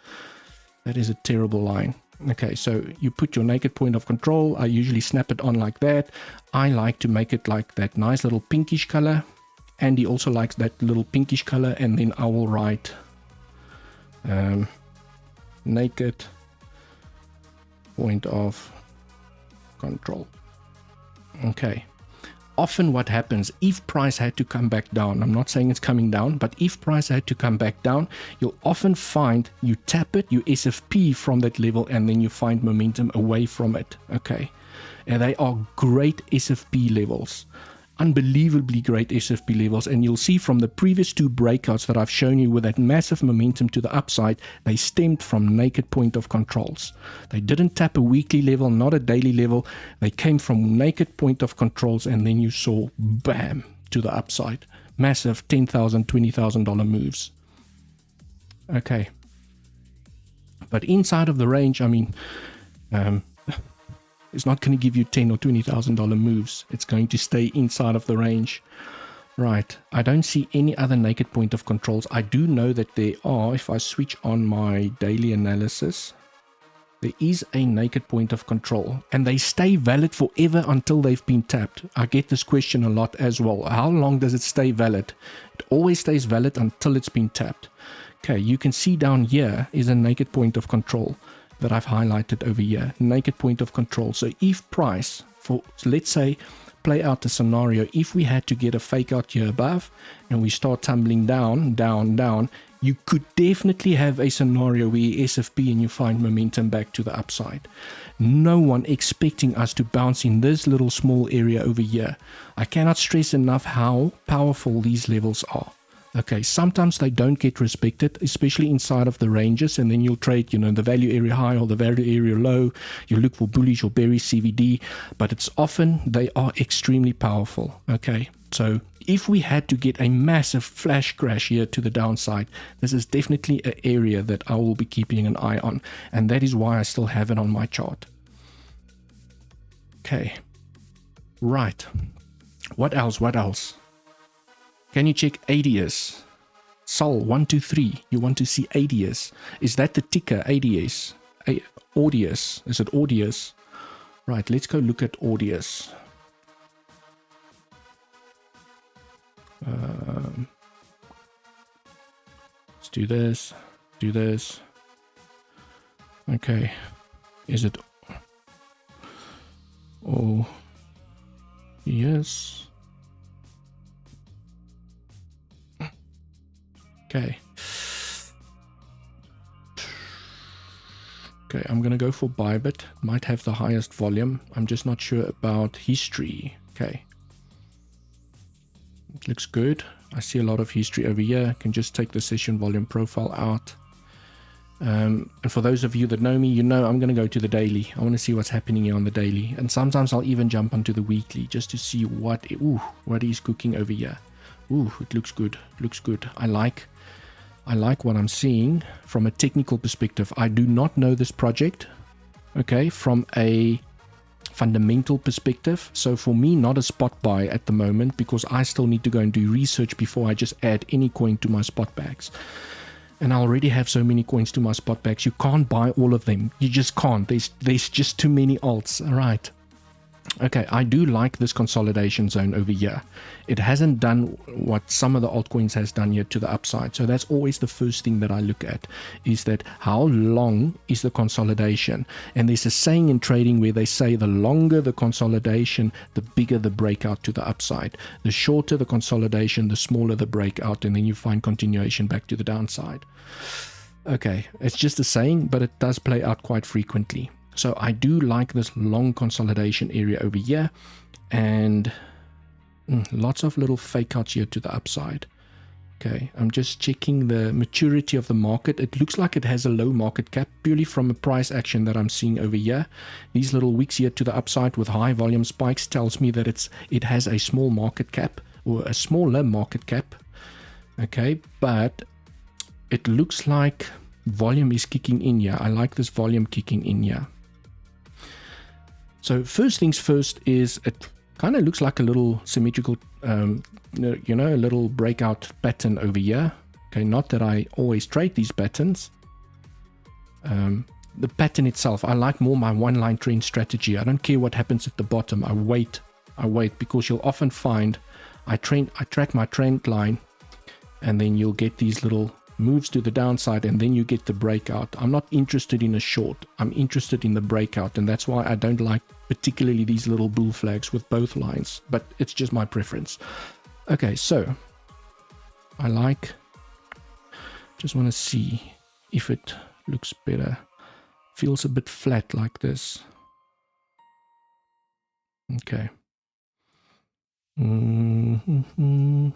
That is a terrible line. Okay, so you put your naked point of control. I usually snap it on like that. I like to make it like that nice little pinkish color. Andy also likes that little pinkish color, and then I will write naked point of control. Okay, often what happens, if price had to come back down, I'm not saying it's coming down, but if price had to come back down, you'll often find you tap it, you SFP from that level, and then you find momentum away from it. Okay, and they are great SFP levels. unbelievably great SFP levels, and you'll see from the previous two breakouts that I've shown you with that massive momentum to the upside, they stemmed from naked point of controls. They didn't tap a weekly level, not a daily level. They came from naked point of controls, and then you saw bam to the upside, massive $10,000, $20,000 moves. Okay, but inside of the range, I mean, it's not going to give you $10,000 or $20,000 moves. It's going to stay inside of the range. Right, I don't see any other naked point of controls. I do know that there are, if I switch on my daily analysis, there is a naked point of control, and they stay valid forever until they've been tapped. I get this question a lot as well. How long does it stay valid? It always stays valid until it's been tapped. Okay, you can see down here is a naked point of control that I've highlighted over here. Naked point of control. So if price, so let's say, play out the scenario, if we had to get a fake out here above and we start tumbling down, down, you could definitely have a scenario where SFP and you find momentum back to the upside. No one expecting us to bounce in this little small area over here. I cannot stress enough how powerful these levels are. Okay, sometimes they don't get respected, especially inside of the ranges, and then you'll trade, you know, the value area high or the value area low. You look for bullish or bearish CVD, but it's often they are extremely powerful. Okay, so if we had to get a massive flash crash here to the downside, this is definitely an area that I will be keeping an eye on, and that is why I still have it on my chart. Okay, right. What else? What else? Can you check Audius? Sol 123. You want to see Audius? Is that the ticker? Audius. Audius. Is it Audius? Right. Let's go look at Audius. Let's do this. Do this. Okay. Is it? Oh. Yes. Okay. Okay, I'm going to go for Bybit. Might have the highest volume. I'm just not sure about history. Okay. It looks good. I see a lot of history over here. I can just take the session volume profile out. And for those of you that know me, you know I'm going to go to the daily. I want to see what's happening here on the daily. And sometimes I'll even jump onto the weekly just to see what is cooking over here. Ooh, it looks good. Looks good. I like what I'm seeing from a technical perspective. I do not know this project, okay, from a fundamental perspective. So for me, not a spot buy at the moment, because I still need to go and do research before I just add any coin to my spot bags. And I already have so many coins to my spot bags. You can't buy all of them. You just can't. There's just too many alts. All right. Okay, I do like this consolidation zone over here. It hasn't done what some of the altcoins has done yet to the upside. So that's always the first thing that I look at, is that how long is the consolidation? And there's a saying in trading where they say the longer the consolidation, the bigger the breakout to the upside. The shorter the consolidation, the smaller the breakout, and then you find continuation back to the downside. Okay, it's just a saying, but it does play out quite frequently. So I do like this long consolidation area over here, and lots of little fake outs here to the upside. Okay, I'm just checking the maturity of the market. It looks like it has a low market cap purely from a price action that I'm seeing over here. These little wicks here to the upside with high volume spikes tells me that it has a small market cap, or a smaller market cap. Okay, but it looks like volume is kicking in here. I like this volume kicking in here. So first things first is it kind of looks like a little symmetrical, a little breakout pattern over here. Okay, not that I always trade these patterns. The pattern itself, I like more my one-line trend strategy. I don't care what happens at the bottom. I wait because you'll often find I track my trend line, and then you'll get these little moves to the downside, and then you get the breakout. I'm not interested in a short. I'm interested in the breakout, and that's why I don't like particularly these little bull flags with both lines, but it's just my preference. Okay, so I just want to see if it looks better. Feels a bit flat like this. Okay. Okay,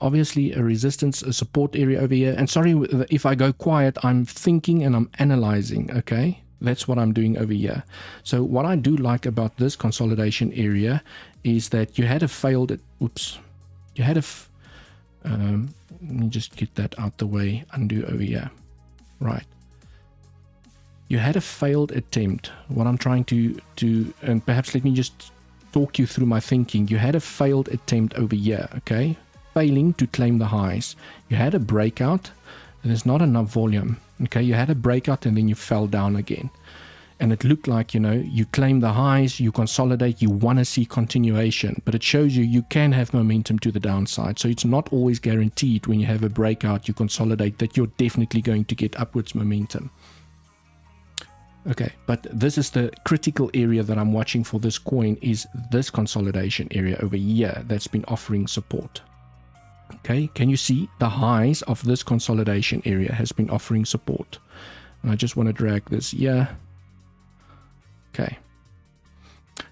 obviously a resistance, a support area over here. And sorry if I go quiet, I'm thinking and I'm analyzing, okay? That's what I'm doing over here. So what I do like about this consolidation area is that you had a failed, you had a, let me just get that out the way, undo over here. Right. You had a failed attempt. What I'm trying to and perhaps let me just talk you through my thinking. You had a failed attempt over here, okay? Failing to claim the highs. You had a breakout, and there's not enough volume, okay? You had a breakout and then you fell down again. And it looked like, you know, you claim the highs, you consolidate, you want to see continuation, but it shows you can have momentum to the downside. So it's not always guaranteed when you have a breakout, you consolidate, that you're definitely going to get upwards momentum. Okay, but this is the critical area that I'm watching for this coin, is this consolidation area over here that's been offering support. Okay, can you see the highs of this consolidation area has been offering support? And I just want to drag this here. Okay,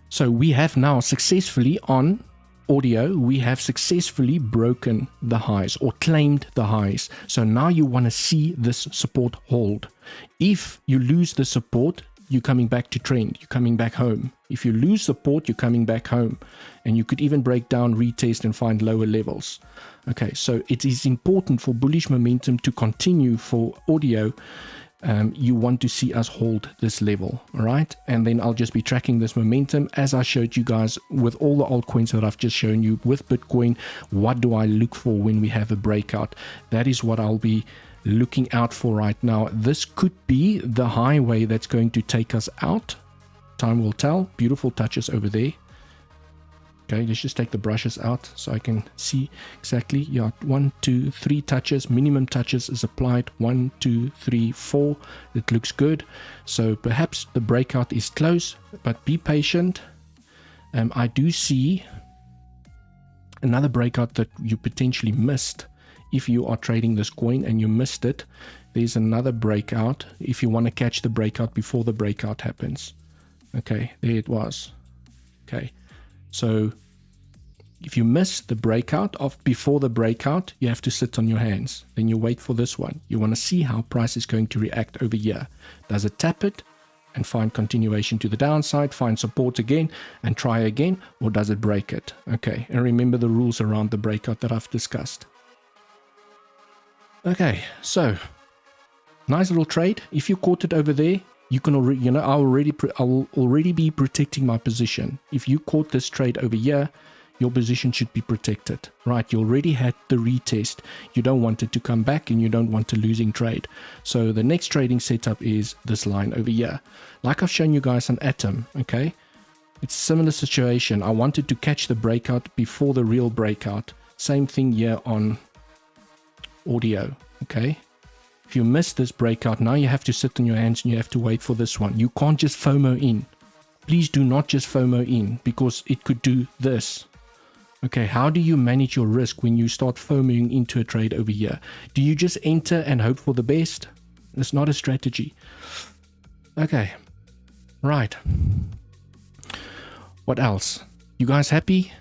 so we have now successfully on audio, we have successfully broken the highs or claimed the highs. So now you want to see this support hold. If you lose the support, you're coming back to trend, you're coming back home. If you lose support, you're coming back home, and you could even break down, retest, and find lower levels. Okay, so it is important for bullish momentum to continue for audio. You want to see us hold this level, all right? And then I'll just be tracking this momentum as I showed you guys with all the altcoins that I've just shown you. With Bitcoin, what do I look for when we have a breakout? That is what I'll be looking out for right now. This could be the highway that's going to take us out. Time will tell. Beautiful touches over there. Okay, let's just take the brushes out so I can see exactly. Yeah, 1, 2, 3 touches. Minimum touches is applied. 1, 2, 3, 4. It looks good. So perhaps the breakout is close, but be patient. I do see another breakout that you potentially missed. If you are trading this coin and you missed it, there's another breakout if you want to catch the breakout before the breakout happens. Okay, there it was. Okay, so if you miss the breakout of before the breakout, you have to sit on your hands. Then you wait for this one. You want to see how price is going to react over here. Does it tap it and find continuation to the downside, find support again and try again, or does it break it? Okay, and remember the rules around the breakout that I've discussed. Okay, so nice little trade. If you caught it over there, you can already, you know, I will already be protecting my position. If you caught this trade over here, your position should be protected, right? You already had the retest. You don't want it to come back and you don't want a losing trade. So the next trading setup is this line over here. Like I've shown you guys on Atom, okay? It's a similar situation. I wanted to catch the breakout before the real breakout. Same thing here on audio, okay? If you miss this breakout, now you have to sit on your hands and you have to wait for this one. You can't just FOMO in. Please do not just FOMO in, because it could do this. Okay, how do you manage your risk when you start FOMOing into a trade over here? Do you just enter and hope for the best? It's not a strategy. Okay, right. What else? You guys happy?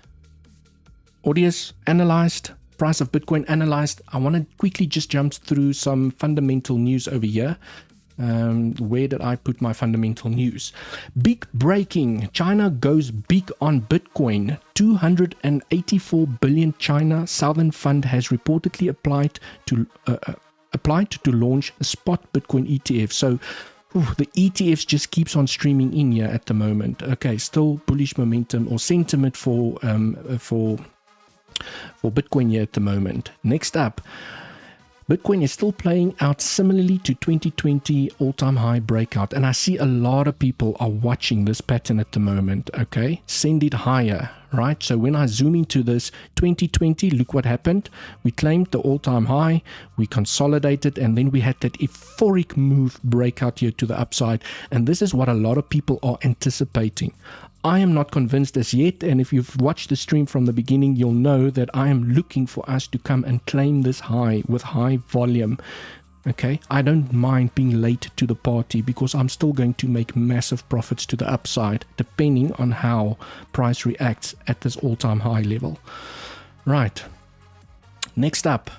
Audius analyzed. Price of Bitcoin analyzed. I want to quickly just jump through some fundamental news over here. Where did I put my fundamental news? Big breaking. China goes big on Bitcoin. 284 billion China Southern Fund has reportedly applied to launch a spot Bitcoin ETF. So the ETFs just keeps on streaming in here at the moment. Okay, still bullish momentum or sentiment for Bitcoin here at the moment. Next up, Bitcoin is still playing out similarly to 2020 all-time high breakout, and I see a lot of people are watching this pattern at the moment. Okay, send it higher, right? So when I zoom into this 2020, look what happened. We claimed the all-time high, we consolidated, and then we had that euphoric move breakout here to the upside, and this is what a lot of people are anticipating. I am not convinced as yet, and if you've watched the stream from the beginning, you'll know that I am looking for us to come and claim this high with high volume. Okay, I don't mind being late to the party because I'm still going to make massive profits to the upside depending on how price reacts at this all-time high level. Right, next up,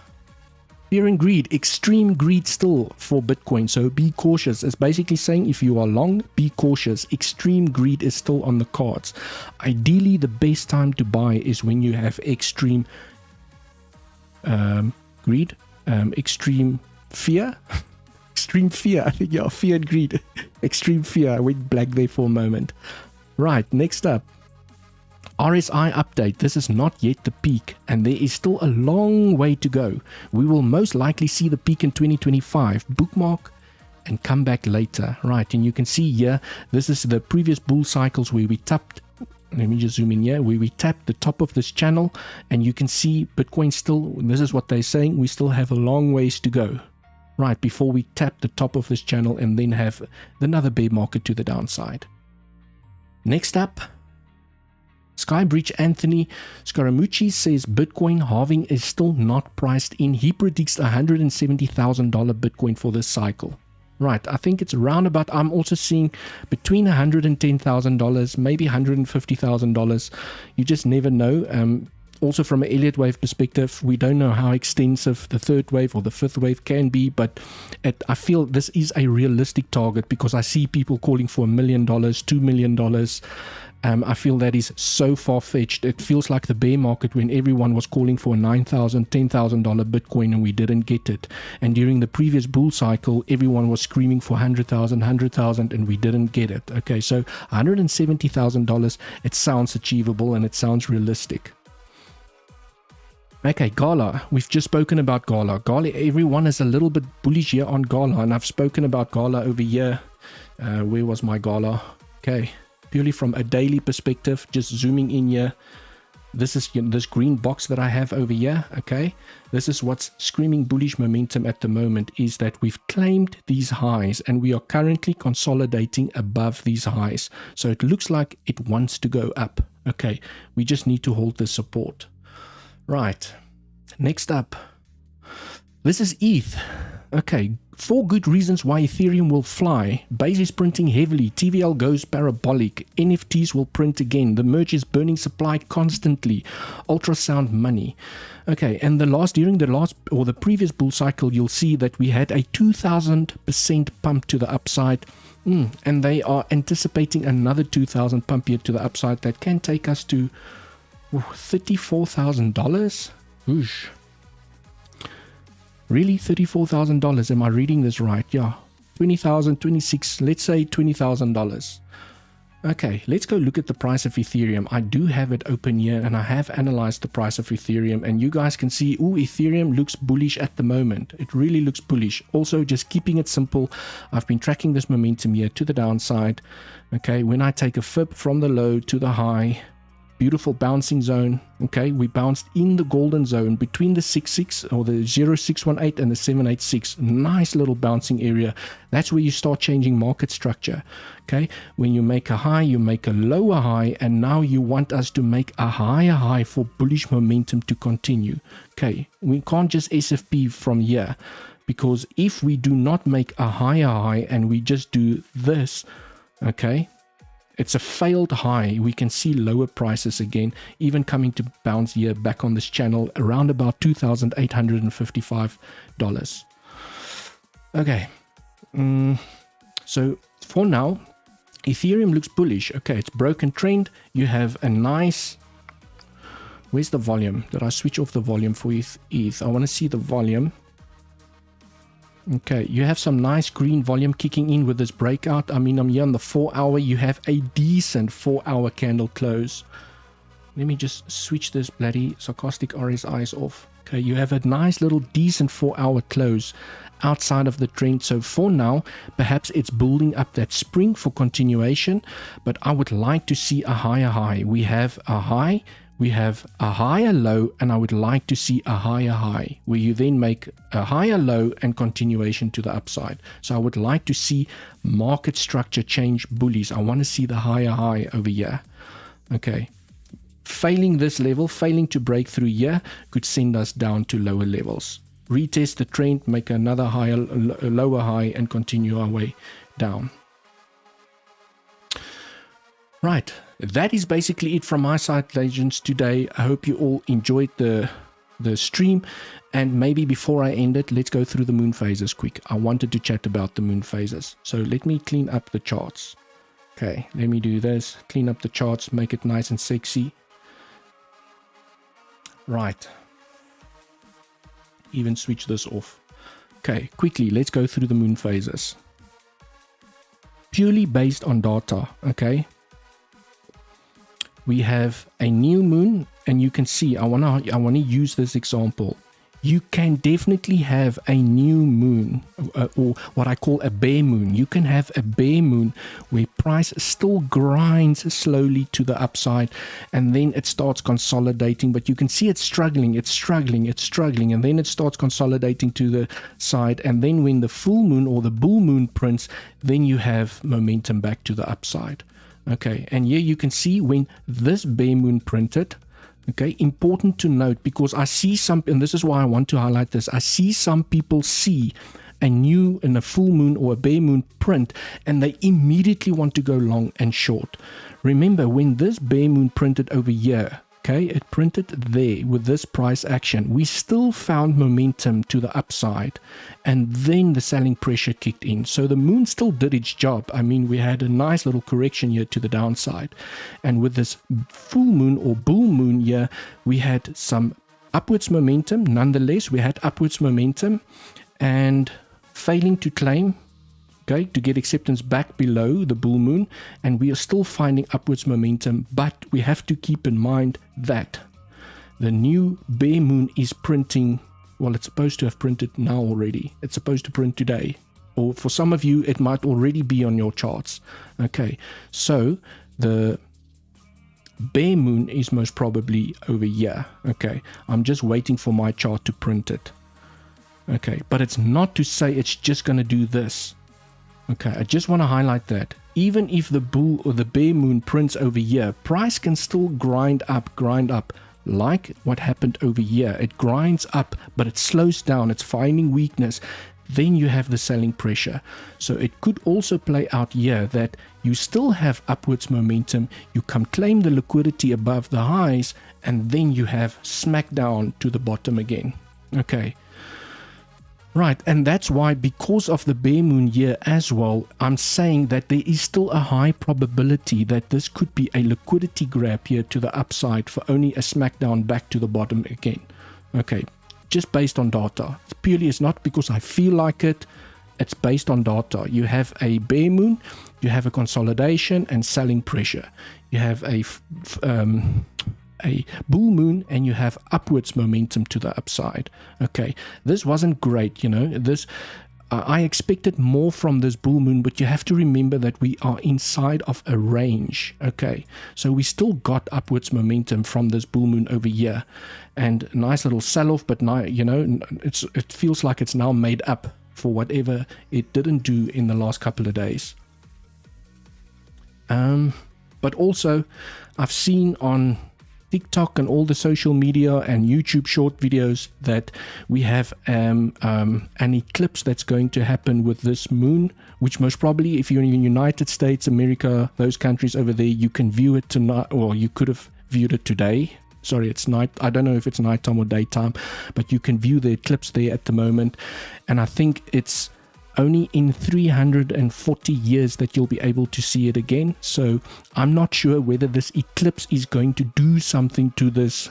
fear and greed, extreme greed still for Bitcoin, so be cautious. It's basically saying if you are long, be cautious. Extreme greed is still on the cards. Ideally, the best time to buy is when you have extreme greed, extreme fear. Extreme fear, I think, yeah, fear and greed. Extreme fear. I went black there for a moment. Right, next up, RSI update. This is not yet the peak, and there is still a long way to go. We will most likely see the peak in 2025. Bookmark and come back later. Right, and you can see here, this is the previous bull cycles where we tapped. Let me just zoom in here, where we tapped the top of this channel, and you can see Bitcoin still, this is what they're saying, we still have a long ways to go. Right, before we tap the top of this channel and then have another bear market to the downside. Next up, Skybridge Anthony Scaramucci says Bitcoin halving is still not priced in. He predicts $170,000 Bitcoin for this cycle. Right, I think it's around about, I'm also seeing between $110,000, maybe $150,000. You just never know. Also from an Elliott wave perspective, we don't know how extensive the third wave or the fifth wave can be, but I feel this is a realistic target because I see people calling for $1 million, $2 million. I feel that is so far-fetched. It feels like the bear market when everyone was calling for a $9,000, $10,000 Bitcoin and we didn't get it. And during the previous bull cycle, everyone was screaming for $100,000 and we didn't get it. Okay, so $170,000, it sounds achievable and it sounds realistic. Okay, Gala. We've just spoken about Gala. Gala, everyone is a little bit bullish here on Gala, and I've spoken about Gala over here. Where was my Gala? Okay, purely from a daily perspective, just zooming in here. This is this green box that I have over here. Okay, this is what's screaming bullish momentum at the moment, is that we've claimed these highs and we are currently consolidating above these highs. So it looks like it wants to go up. Okay, we just need to hold the support. Right, next up, this is ETH. Okay, 4 good reasons why Ethereum will fly. Base is printing heavily, TVL goes parabolic, NFTs will print again, the merge is burning supply constantly, ultrasound money. Okay, and during the previous bull cycle, you'll see that we had a 2000% pump to the upside. And they are anticipating another 2000 pump here to the upside that can take us to $34,000. Whoosh. Really, $34,000? Am I reading this right? Yeah, 20,000, 26, let's say $20,000. Okay, let's go look at the price of Ethereum. I do have it open here and I have analyzed the price of Ethereum, and you guys can see, Ethereum looks bullish at the moment. It really looks bullish. Also, just keeping it simple, I've been tracking this momentum here to the downside. Okay, when I take a fib from the low to the high, beautiful bouncing zone. Okay, we bounced in the golden zone between the 66 or the 0618 and the 786. Nice little bouncing area. That's where you start changing market structure. Okay, when you make a high, you make a lower high, and now you want us to make a higher high for bullish momentum to continue. Okay, we can't just SFP from here, because if we do not make a higher high and we just do this, okay, it's a failed high. We can see lower prices again, even coming to bounce here back on this channel around about $2,855. Okay, so for now, Ethereum looks bullish. Okay, it's broken trend. You have a nice, where's the volume? Did I switch off the volume for ETH? I want to see the volume. Okay, you have some nice green volume kicking in with this breakout. I mean, I'm here on the 4 hour. You have a decent 4 hour candle close. Let me just switch this bloody sarcastic RSIs off. Okay, you have a nice little decent 4 hour close outside of the trend. So for now, perhaps it's building up that spring for continuation, but I would like to see a higher high. We have a high. We have a higher low, and I would like to see a higher high where you then make a higher low and continuation to the upside. So I would like to see market structure change bullies. I want to see the higher high over here. Okay. Failing this level, failing to break through here, could send us down to lower levels. retest the trend, make another higher, lower high, and continue our way down. Right, that is basically it from my side, legends, today. I hope you all enjoyed the stream, and maybe before I end it, let's go through the moon phases quick. I wanted to chat about the moon phases, so let me clean up the charts. Okay, let me do this, clean up the charts, make it nice and sexy. Right, even switch this off. Okay, quickly, let's go through the moon phases, purely based on data. Okay, we have a new moon, and you can see, I wanna use this example. You can definitely have a new moon, or what I call a bear moon. You can have a bear moon where price still grinds slowly to the upside, and then it starts consolidating, but you can see it's struggling, and then it starts consolidating to the side, and then when the full moon or the bull moon prints, then you have momentum back to the upside. Okay, and here you can see when this bear moon printed. Okay, important to note, because I see some, and this is why I want to highlight this, I see some people see a new and a full moon or a bear moon print, and they immediately want to go long and short. Remember, when this bear moon printed over here, okay, it printed there with this price action, we still found momentum to the upside, and then the selling pressure kicked in. So the moon still did its job. I mean, we had a nice little correction here to the downside, and with this full moon or bull moon here, we had some upwards momentum. Nonetheless, we had upwards momentum, and failing to claim, okay, to get acceptance back below the bull moon, and we are still finding upwards momentum. But we have to keep in mind that the new bear moon is printing, well, it's supposed to have printed now already. It's supposed to print today, or for some of you it might already be on your charts. Okay, so the bear moon is most probably over here. Okay, I'm just waiting for my chart to print it. Okay, but it's not to say it's just going to do this. Okay, I just want to highlight that even if the bull or the bear moon prints over here, price can still grind up like what happened over here. It grinds up, but it slows down, it's finding weakness. Then you have the selling pressure. So it could also play out here that you still have upwards momentum, you come claim the liquidity above the highs, and then you have smack down to the bottom again. Okay. Right, and that's why, because of the bear moon here as well, I'm saying that there is still a high probability that this could be a liquidity grab here to the upside for only a smackdown back to the bottom again. Okay, just based on data. It's not because I feel like it, it's based on data. You have a bear moon, you have a consolidation and selling pressure. You have a bull moon, and you have upwards momentum to the upside. Okay, this wasn't great, you know, this I expected more from this bull moon, but you have to remember that we are inside of a range. Okay, so we still got upwards momentum from this bull moon over here, and nice little sell-off, but now, you know, it feels like it's now made up for whatever it didn't do in the last couple of days. But also I've seen on TikTok and all the social media and YouTube short videos that we have an eclipse that's going to happen with this moon, which most probably, if you're in the United States, America, those countries over there, you can view it tonight, or you could have viewed it today. Sorry, it's night. I don't know if it's nighttime or daytime, but you can view the eclipse there at the moment. And I think it's only in 340 years that you'll be able to see it again. So I'm not sure whether this eclipse is going to do something to this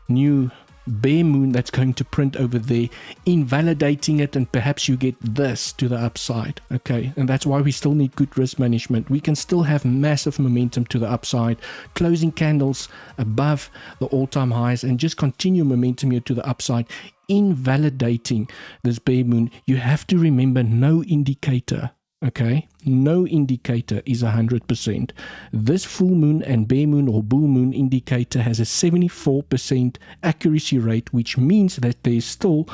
new bear moon that's going to print over there, invalidating it, and perhaps you get this to the upside. Okay, and that's why we still need good risk management. We can still have massive momentum to the upside, closing candles above the all-time highs, and just continue momentum here to the upside, invalidating this bear moon. You have to remember, no indicator, okay, no indicator is 100%. This full moon and bear moon or bull moon indicator has a 74% accuracy rate, which means that there's still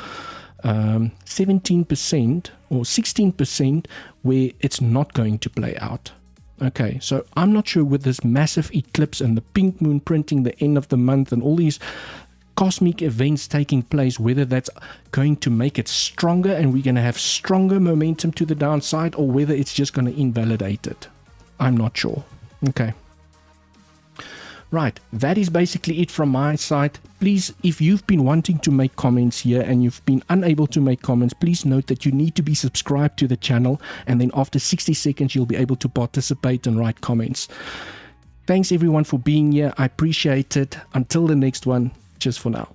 17% or 16% where it's not going to play out. Okay, so I'm not sure with this massive eclipse and the pink moon printing the end of the month and all these cosmic events taking place, whether that's going to make it stronger and we're going to have stronger momentum to the downside, or whether it's just going to invalidate it. I'm not sure. Okay. Right, that is basically it from my side. Please, if you've been wanting to make comments here and you've been unable to make comments, please note that you need to be subscribed to the channel, and then after 60 seconds you'll be able to participate and write comments. Thanks everyone for being here. I appreciate it. Until the next one, cheers for now.